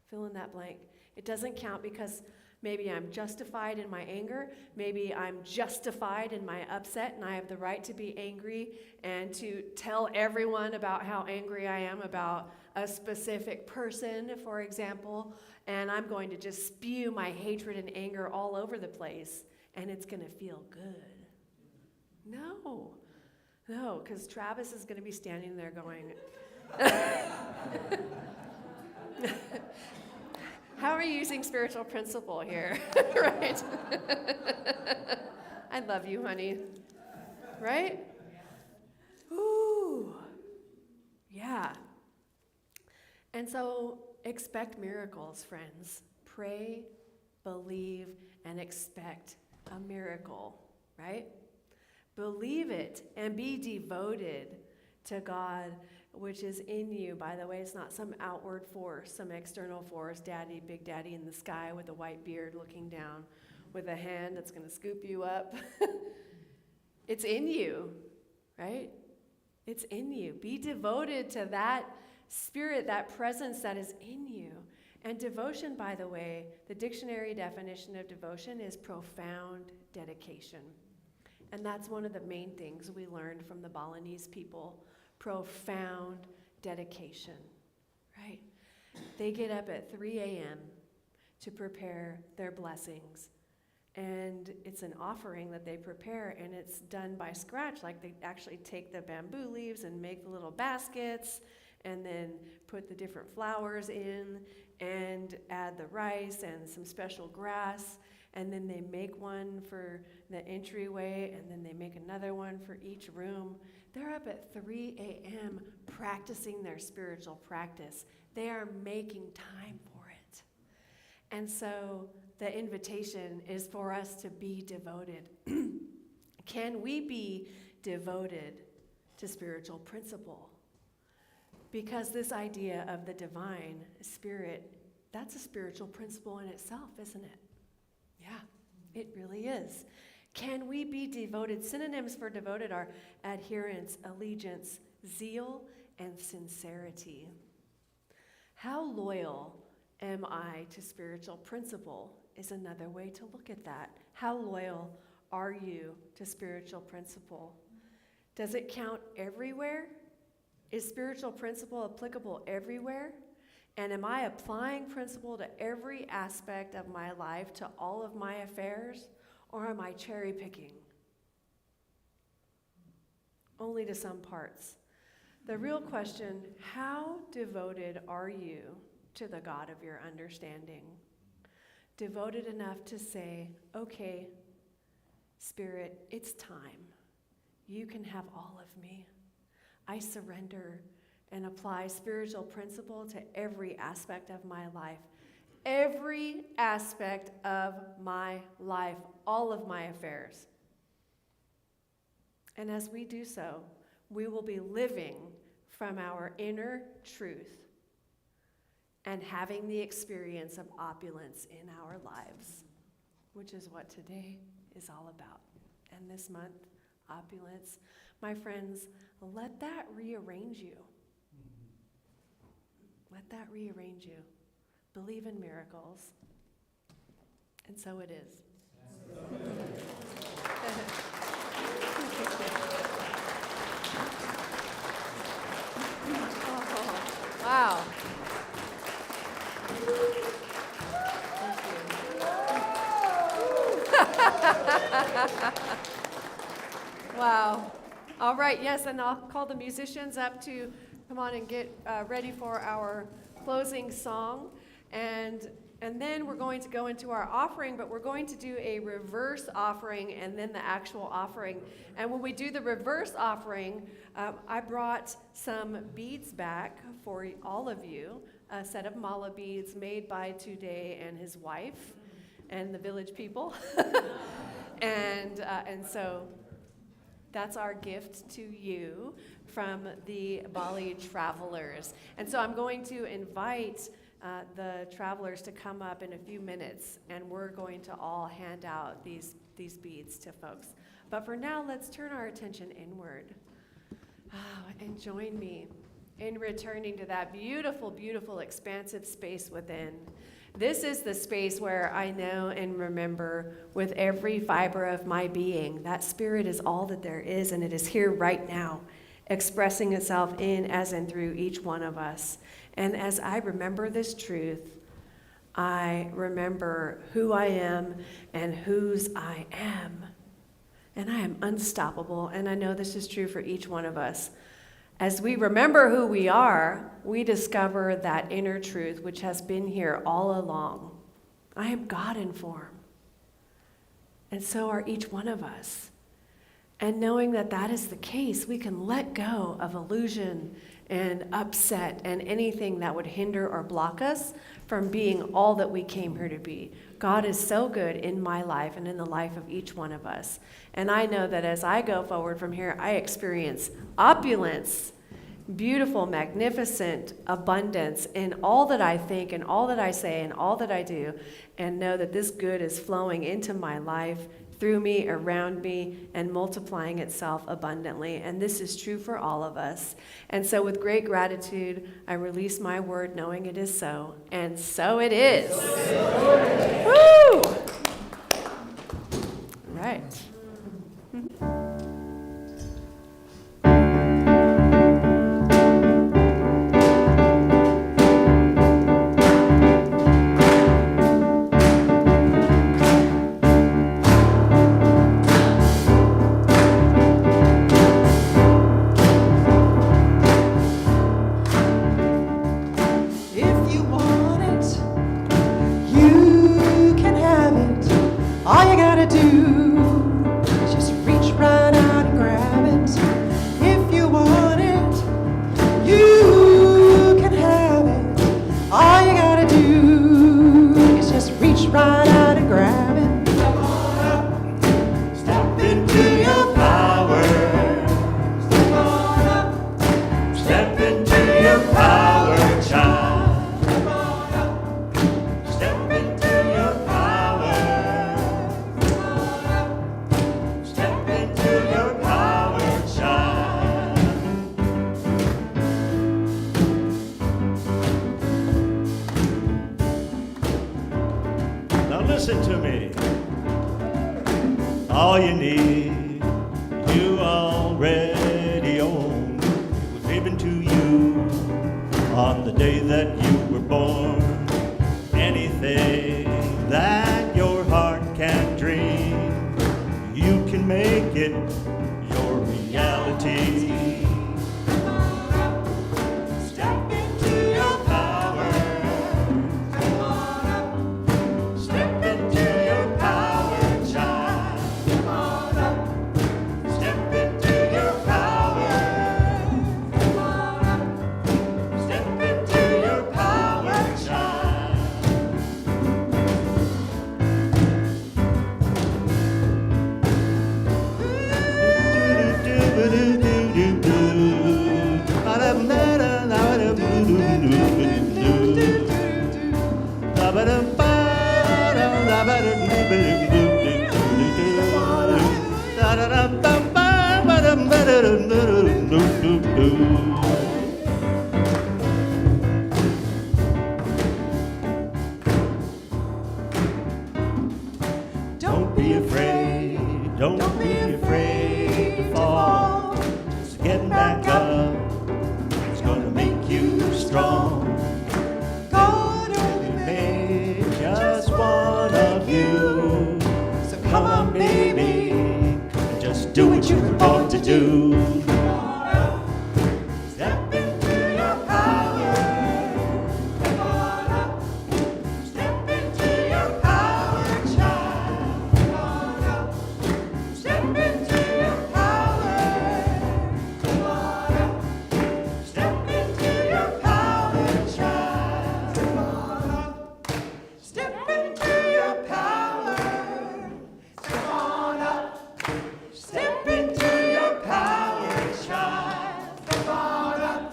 Fill in that blank. It doesn't count because maybe I'm justified in my anger. Maybe I'm justified in my upset, and I have the right to be angry and to tell everyone about how angry I am about a specific person, for example, and I'm going to just spew my hatred and anger all over the place, and it's going to feel good. No, because Travis is going to be standing there going, how are you using spiritual principle here? Right? I love you, honey. Right? Ooh. Yeah. And so expect miracles, friends. Pray, believe, and expect a miracle, right? Believe it and be devoted to God, which is in you. By the way, it's not some outward force, some external force, daddy, big daddy in the sky with a white beard looking down with a hand that's going to scoop you up. It's in you, right? It's in you. Be devoted to that spirit, that presence that is in you. And devotion, by the way, the dictionary definition of devotion is profound dedication. And that's one of the main things we learned from the Balinese people, profound dedication, right? They get up at 3 a.m. to prepare their blessings. And it's an offering that they prepare, and it's done by scratch. Like they actually take the bamboo leaves and make the little baskets, and then put the different flowers in, and add the rice and some special grass. And then they make one for the entryway, and then they make another one for each room. They're up at 3 a.m. practicing their spiritual practice. They are making time for it. And so the invitation is for us to be devoted. Can we be devoted to spiritual principle? Because this idea of the divine spirit, that's a spiritual principle in itself, isn't it? Yeah, it really is. Can we be devoted? Synonyms for devoted are adherence, allegiance, zeal, and sincerity. How loyal am I to spiritual principle is another way to look at that. How loyal are you to spiritual principle? Does it count everywhere? Is spiritual principle applicable everywhere? And am I applying principle to every aspect of my life, to all of my affairs? Or am I cherry picking? Only to some parts. The real question, how devoted are you to the God of your understanding? Devoted enough to say, okay, Spirit, it's time. You can have all of me. I surrender and apply spiritual principle to every aspect of my life. Every aspect of my life, all of my affairs. And as we do so, we will be living from our inner truth, and having the experience of opulence in our lives, which is what today is all about. And this month, opulence. My friends, let that rearrange you. Let that rearrange you. Believe in miracles. And so it is. Oh, wow. Wow. All right, yes, and I'll call the musicians up to come on and get ready for our closing song. And then we're going to go into our offering, but we're going to do a reverse offering and then the actual offering. And when we do the reverse offering, I brought some beads back for all of you, a set of mala beads made by Today and his wife and the village people. And so that's our gift to you from the Bali travelers. And so I'm going to invite the travelers to come up in a few minutes, and we're going to all hand out these beads to folks. But for now, let's turn our attention inward. And join me in returning to that beautiful, beautiful, expansive space within. This is the space where I know and remember with every fiber of my being that spirit is all that there is, and it is here right now, expressing itself in, as and through each one of us. And as I remember this truth, I remember who I am and whose I am. And I am unstoppable, and I know this is true for each one of us. As we remember who we are, we discover that inner truth which has been here all along. I am God in form. And so are each one of us. And knowing that that is the case, we can let go of illusion and upset and anything that would hinder or block us from being all that we came here to be. God is so good in my life and in the life of each one of us. And I know that as I go forward from here, I experience opulence, beautiful, magnificent abundance in all that I think and all that I say and all that I do, and know that this good is flowing into my life, through me, around me, and multiplying itself abundantly. And this is true for all of us. And so with great gratitude, I release my word knowing it is so. And so it is. Woo! Right. Listen to me. All you need, you already own. It was given to you on the day that you were born. Anything that your heart can dream, you can make it your reality. Power child. do. Step into your power. Step on up. Step into your power, child. Step on up. Step into your power. Step on up. Step into your power, child. Step on up. Step into your power. Step on up. Step into your power, child. Step on up.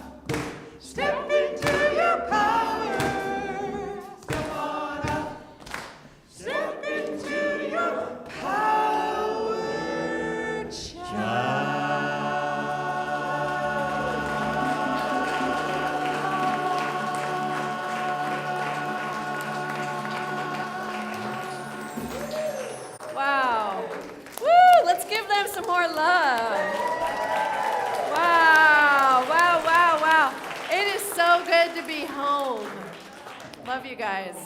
Step into your power. Step on up. Step into your power, Wow. Woo! Let's give them some more love. Wow, wow, wow, wow. It is so good to be home. Love you guys.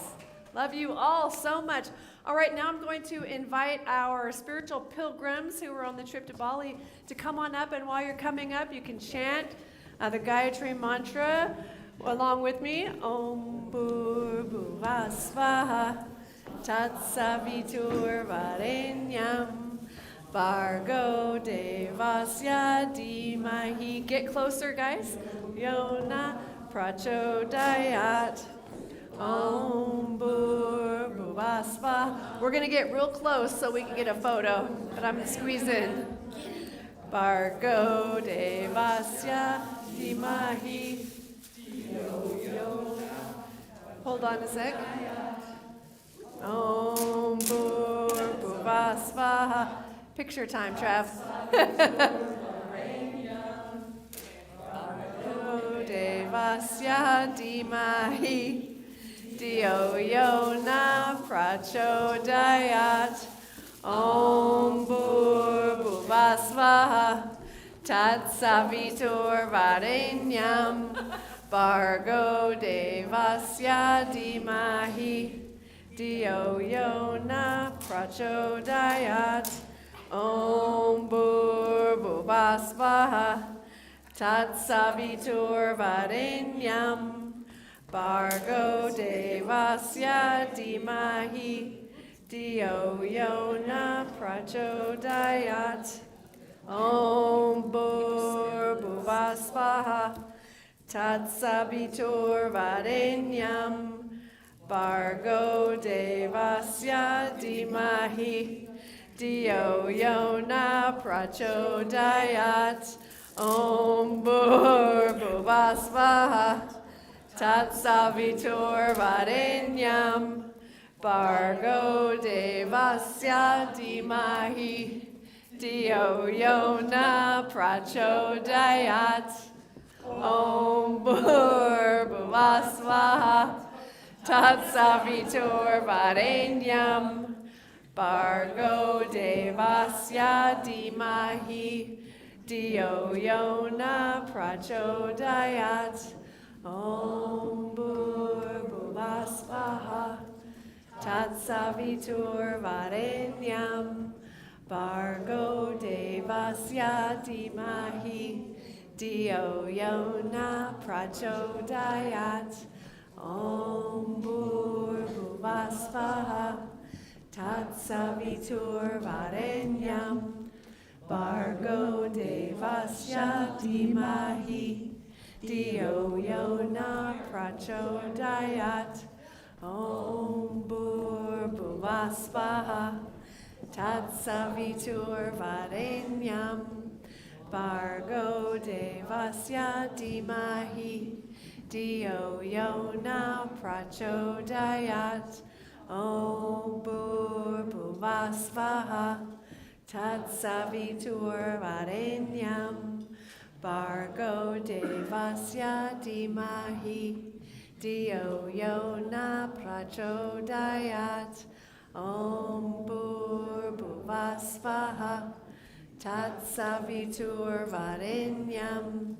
Love you all so much. All right, now I'm going to invite our spiritual pilgrims who were on the trip to Bali to come on up, and while you're coming up, you can chant the Gayatri mantra along with me. Om Bhur Svaha Tat Savitur Varenyam Bargo Devasya Dhimahi. Get closer, guys. Yona Prachodayat. Om Bhur Svaha. We're going to get real close so we can get a photo, but I'm going to squeeze in. Bargo Devasya Dhimahi. Hold on a sec. Om Bhur Svaha. Picture time, Trav. Devasya Dhimahi. Dio Yona Prachodayat. Om Bhur Svaha Tat Savitur Varenyam Bargo Devasya Dhimahi Dio Yona Prachodayat. Om Bhur Svaha Tat Savitur Varenyam Bargo Devasya Dhimahi Dio Yona Prachodayat. Om Bhur Svaha Tat Savitur Varenyam Bargo Devasya Dhimahi Dio Yona Prachodayat. Om Bhur Svaha Tat Savitur Varenyam Bargo Devasya Dhimahi Dio Yona Prachodayat. Om Bhur Svaha Tat Savitur Varenyam Bargo Devasya Dhimahi Dio Yona Prachodayat. Om Bhur Svaha Tat Savitur Varenyam Bargo Devasya Dhimahi Dio Yona Prachodayat. Om Bhur Svaha Tat Savitur Varenyam Bargo Devasya Dhimahi Dio Yona Prachodayat. Om Bhur Svaha Tat Savitur Varenyam Bargo Devasya Dhimahi Dio Yona Prachodayat. Om Bhur Svaha Tat Savitur Varenyam Bargo Devasya Dhimahi Dio Yona Prachodayat. Om Bhur Svaha Tat Savitur Varenyam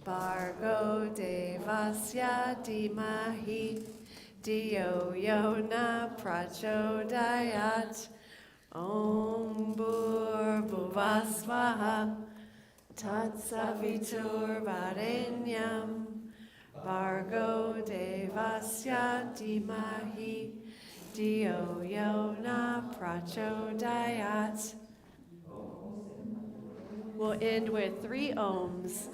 Bargo Devasya Dhimahi Dio Yona Prachodayat. Om Bhur Svaha Tatsavitur Varenyam Bargo Devasya Dimahi Dio Yona Prachodayat. We'll end with 3 ohms.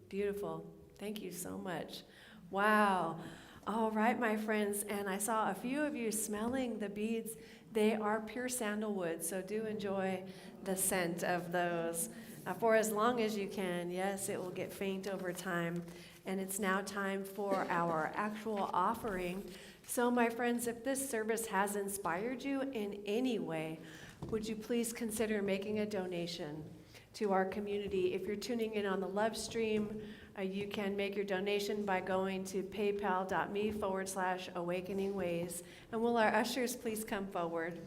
Beautiful. Thank you so much. Wow. All right, my friends, and I saw a few of you smelling the beads. They are pure sandalwood, so do enjoy the scent of those for as long as you can. Yes, it will get faint over time. And it's now time for our actual offering. So, my friends, if this service has inspired you in any way, would you please consider making a donation to our community? If you're tuning in on the live stream, you can make your donation by going to paypal.me/awakeningways. And will our ushers please come forward?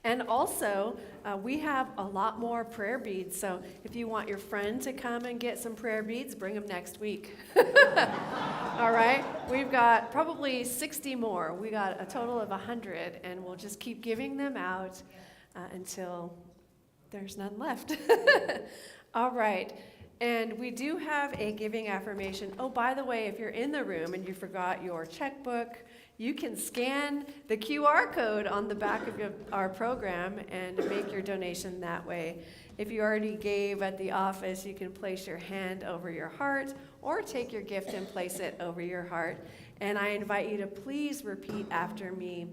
And also, we have a lot more prayer beads. So if you want your friend to come and get some prayer beads, bring them next week. All right? We've got probably 60 more. We got a total of 100, and we'll just keep giving them out until there's none left. All right. And we do have a giving affirmation. Oh, by the way, if you're in the room and you forgot your checkbook, you can scan the QR code on the back of our program and make your donation that way. If you already gave at the office, you can place your hand over your heart or take your gift and place it over your heart. And I invite you to please repeat after me.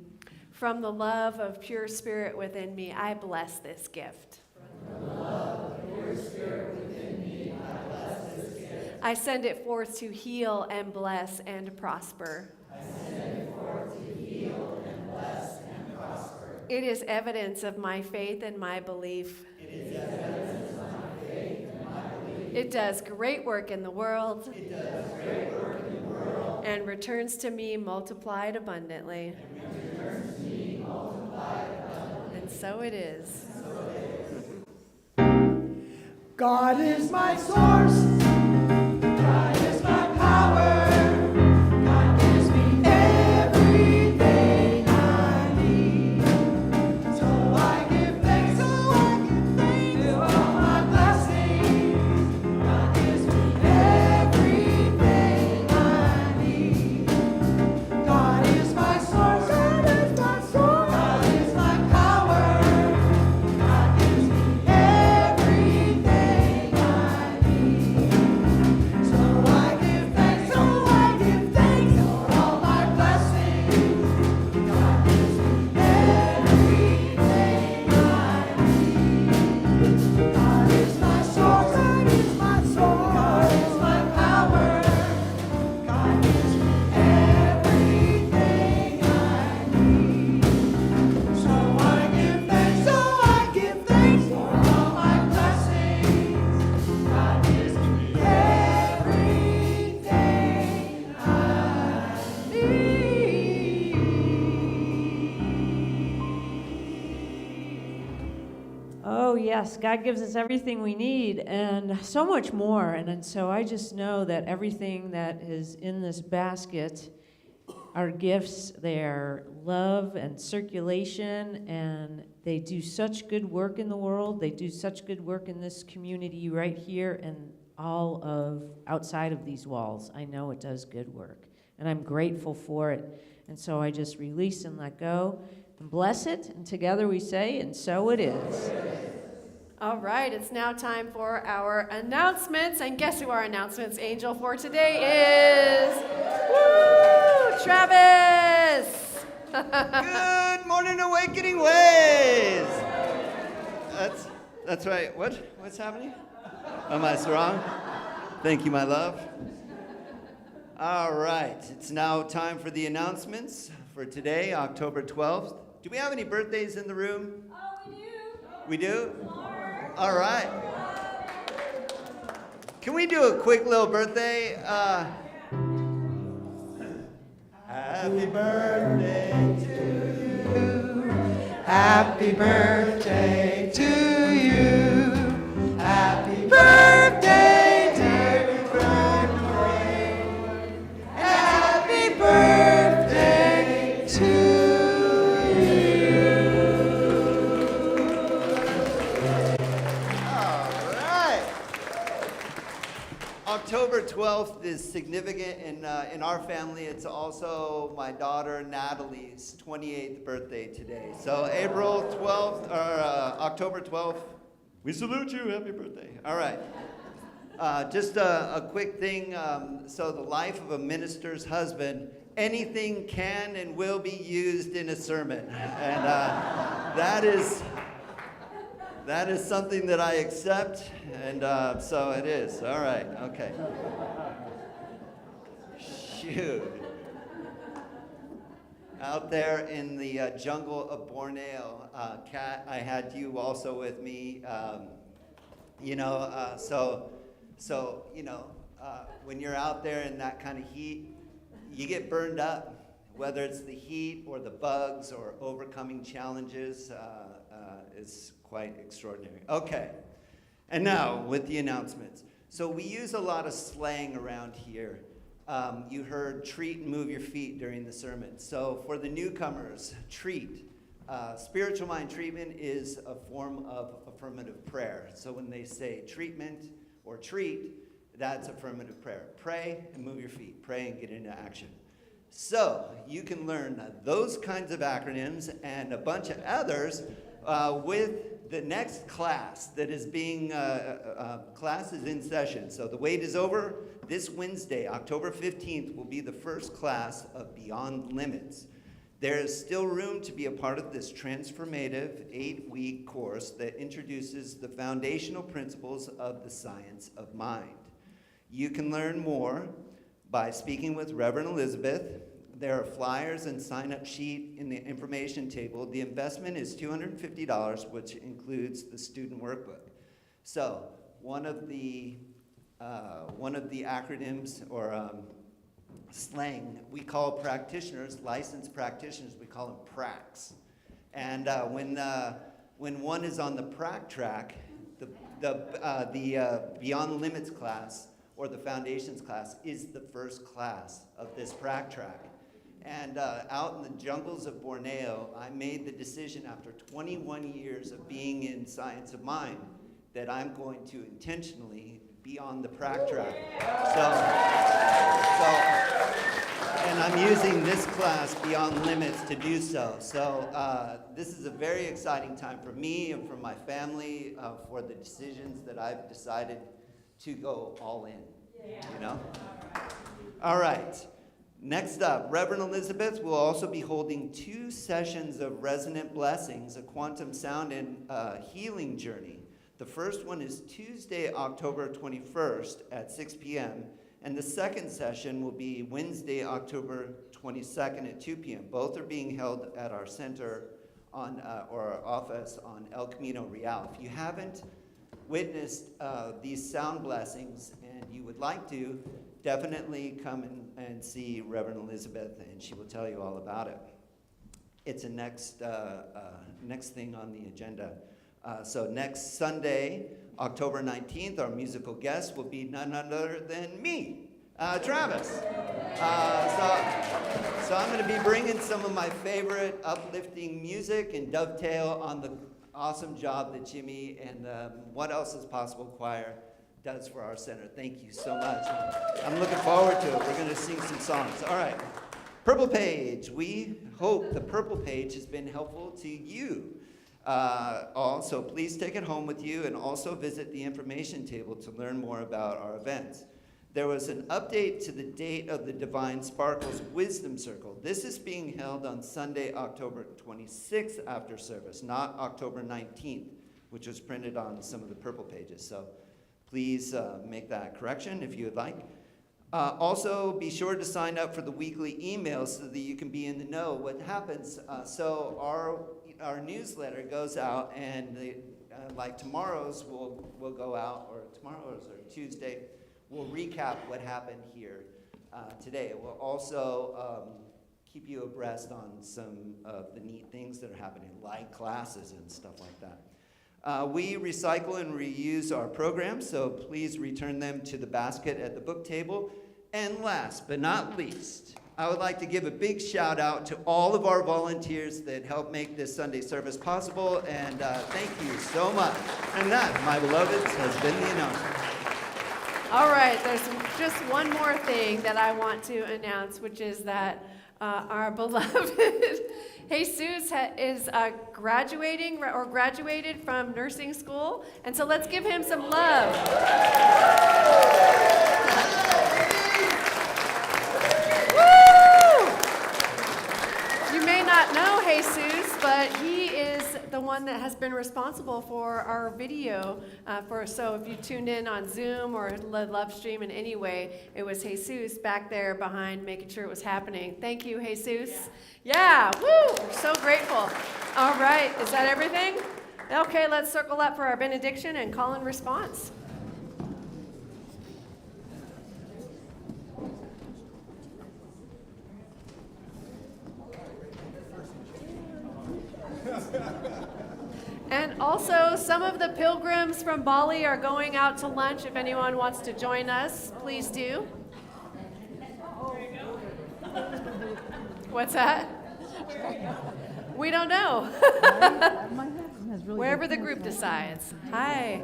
From the love of pure spirit within me, I bless this gift. From the love of pure spirit within me, I bless this gift. I send it forth to heal and bless and prosper. I send it forth to heal and bless and prosper. It is evidence of my faith and my belief. It is evidence of my faith and my belief. It does great work in the world. It does great work in the world. And returns to me multiplied abundantly. And returns to me multiplied abundantly. And so it is. God is my source. God is my power. God gives me everything I need. So I give thanks, to all my blessings. God gives me everything I need. God is my source. God is my source. God is my power. God gives me everything I need. So I give thanks, for all my blessings. God gives me everything I need. God is my source, God is my source. God is my power. God gives me everything I need. So I give thanks, for all my blessings. God gives me everything I need. Oh, yes, God gives us everything we need and so much more. And so I just know that everything that is in this basket are gifts. They're love and circulation, and they do such good work in the world. They do such good work in this community right here and all of outside of these walls. I know it does good work, and I'm grateful for it. And so I just release and let go and bless it, and together we say, and so it is. All right, it's now time for our announcements. And guess who our announcements angel for today is? Woo! Travis! Good morning, Awakening Ways. That's right. What's happening? Am I so wrong? Thank you, my love. All right, it's now time for the announcements for today, October 12th. Do we have any birthdays in the room? Oh, we do. We do? Mark. All right. Can we do a quick little birthday? Happy birthday to you. Happy birthday to you. Happy birthday, dear birthday. Happy birthday to All right. October 12th is significant in our family. It's also my daughter Natalie's 28th birthday today. So April 12th, or October 12th, we salute you. Happy birthday. All right. Just a quick thing. So the life of a minister's husband, anything can and will be used in a sermon. And that is something that I accept, and so it is. All right, okay. Shoot. Out there in the jungle of Borneo, Kat, I had you also with me. When you're out there in that kind of heat, you get burned up, whether it's the heat or the bugs or overcoming challenges. It's quite extraordinary. Okay, and now with the announcements. So we use a lot of slang around here. You heard treat and move your feet during the sermon. So for the newcomers, treat. Spiritual mind treatment is a form of affirmative prayer. So when they say treatment or treat, that's affirmative prayer. Pray and move your feet. Pray and get into action. So you can learn those kinds of acronyms and a bunch of others with the next class that is being, class is in session. So the wait is over. This Wednesday, October 15th, will be the first class of Beyond Limits. There is still room to be a part of this transformative 8-week course that introduces the foundational principles of the science of mind. You can learn more by speaking with Reverend Elizabeth. There are flyers and sign-up sheet in the information table. The investment is $250, which includes the student workbook. So one of the acronyms or slang we call practitioners, licensed practitioners, we call them pracs. And when one is on the prac track, the Beyond Limits class or the Foundations class is the first class of this prac track. And out in the jungles of Borneo, I made the decision after 21 years of being in science of mind that I'm going to intentionally be on the prac track. And I'm using this class, Beyond Limits, to do so. So this is a very exciting time for me and for my family for the decisions that I've decided to go all in, you know? All right. Next up, Reverend Elizabeth will also be holding 2 sessions of Resonant Blessings, a quantum sound and healing journey. The first one is Tuesday, October 21st at 6 p.m., and the second session will be Wednesday, October 22nd at 2 p.m. Both are being held at our center or our office on El Camino Real. If you haven't witnessed these sound blessings and you would like to, definitely come and see Reverend Elizabeth, and she will tell you all about it. It's a next thing on the agenda. So next Sunday, October 19th, our musical guest will be none other than me, Travis. So I'm going to be bringing some of my favorite uplifting music and dovetail on the awesome job that Jimmy and What Else Is Possible Choir does for our center. Thank you so much. I'm looking forward to it. We're going to sing some songs. All right. Purple Page. We hope the Purple Page has been helpful to you. Also, please take it home with you and also visit the information table to learn more about our events. There was an update to the date of the Divine Sparkles Wisdom Circle. This is being held on Sunday, October 26th after service, not October 19th, which was printed on some of the Purple Pages. So please make that correction if you would like. Also, be sure to sign up for the weekly emails so that you can be in the know what happens. So our newsletter goes out, and like tomorrow's, we'll go out, or tomorrow's or Tuesday, we'll recap what happened here today. We'll also keep you abreast on some of the neat things that are happening, like classes and stuff like that. We recycle and reuse our programs, so please return them to the basket at the book table. And last but not least, I would like to give a big shout out to all of our volunteers that help make this Sunday service possible, and thank you so much. And that, my beloveds, has been the announcement. All right, there's just one more thing that I want to announce, which is that our beloved Jesus is graduating or graduated from nursing school, and so let's give him some love. Woo! You may not know Jesus, but he is the one that has been responsible for our video. So if you tuned in on Zoom or live stream in any way, it was Jesus back there behind making sure it was happening. Thank you, Jesus. Yeah, woo! We're so grateful. All right, is that everything? Okay, let's circle up for our benediction and call and response. And also, some of the pilgrims from Bali are going out to lunch. If anyone wants to join us, please do. What's that? We don't know. Wherever the group decides. Hi.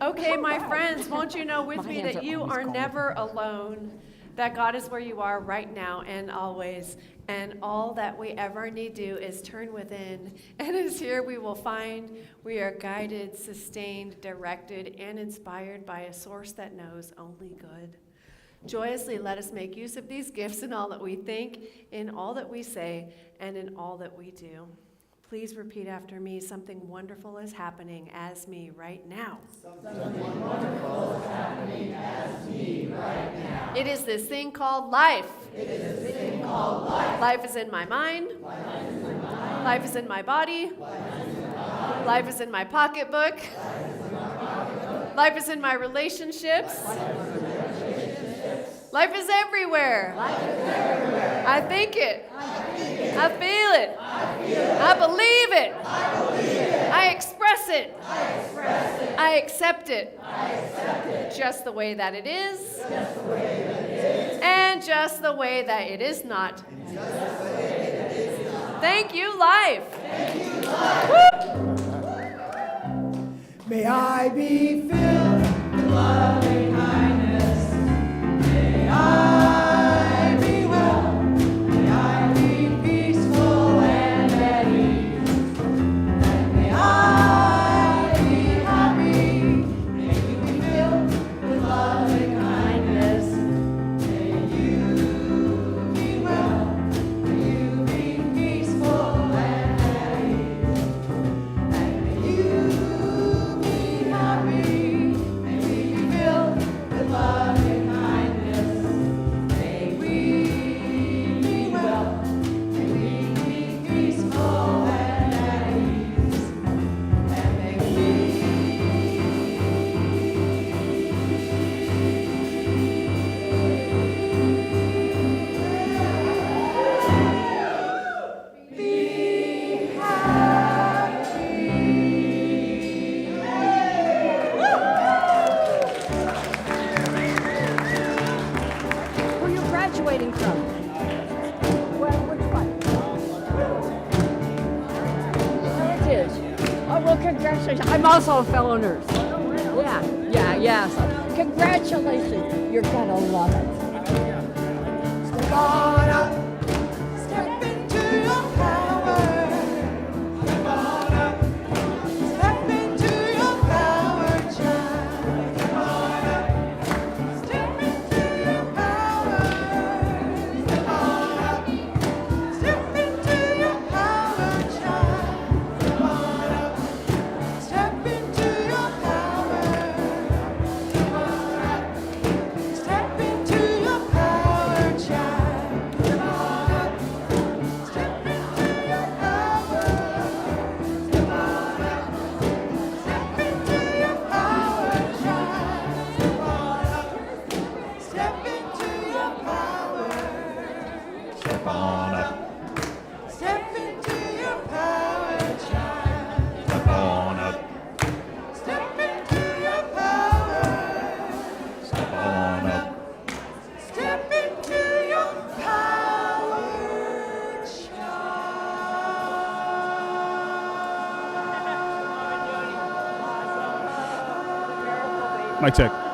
Okay, my friends, won't you know with me that you are never alone, that God is where you are right now and always, and all that we ever need to do is turn within, and is here we will find we are guided, sustained, directed, and inspired by a source that knows only good. Joyously let us make use of these gifts in all that we think, in all that we say, and in all that we do. Please repeat after me. Something wonderful is happening as me right now. Something wonderful is happening as me right now. It is this thing called life. It is this thing called life. Life is in my mind. Life is in my mind. Life is in my body. Life is in my body. Life is in my pocketbook. Life is in my pocketbook. Life is in my relationships. Life is in my relationships. Life is everywhere. Life is everywhere. I think it. I think it. I feel it. I feel it. I believe it. I believe it. I express it. I express it. I accept it. I accept it. Just the way that it is. Just the way that it is. And just the way that it is not. Just the way that it is not. Thank you, life. Thank you, life. May I be filled with loving kindness. May I be well. May I be peaceful and at ease. And may I be happy. May you be filled with loving kindness. May you be well. May you be peaceful and at ease. And may you be happy. May we be filled with loving kindness. May we be well. May we be peaceful and at ease. And may we be Who are you graduating from? Well, which one? Oh, it is. Oh, well, congratulations. I'm also a fellow nurse. Yeah. So, congratulations. You're gonna love it. Step on up, step into your power. Step on up, step into your power, child. Step on up, step into your power. Step on up, step into your power, child. Step on up, step into your power. Step on up, step into your power, child. Mic check.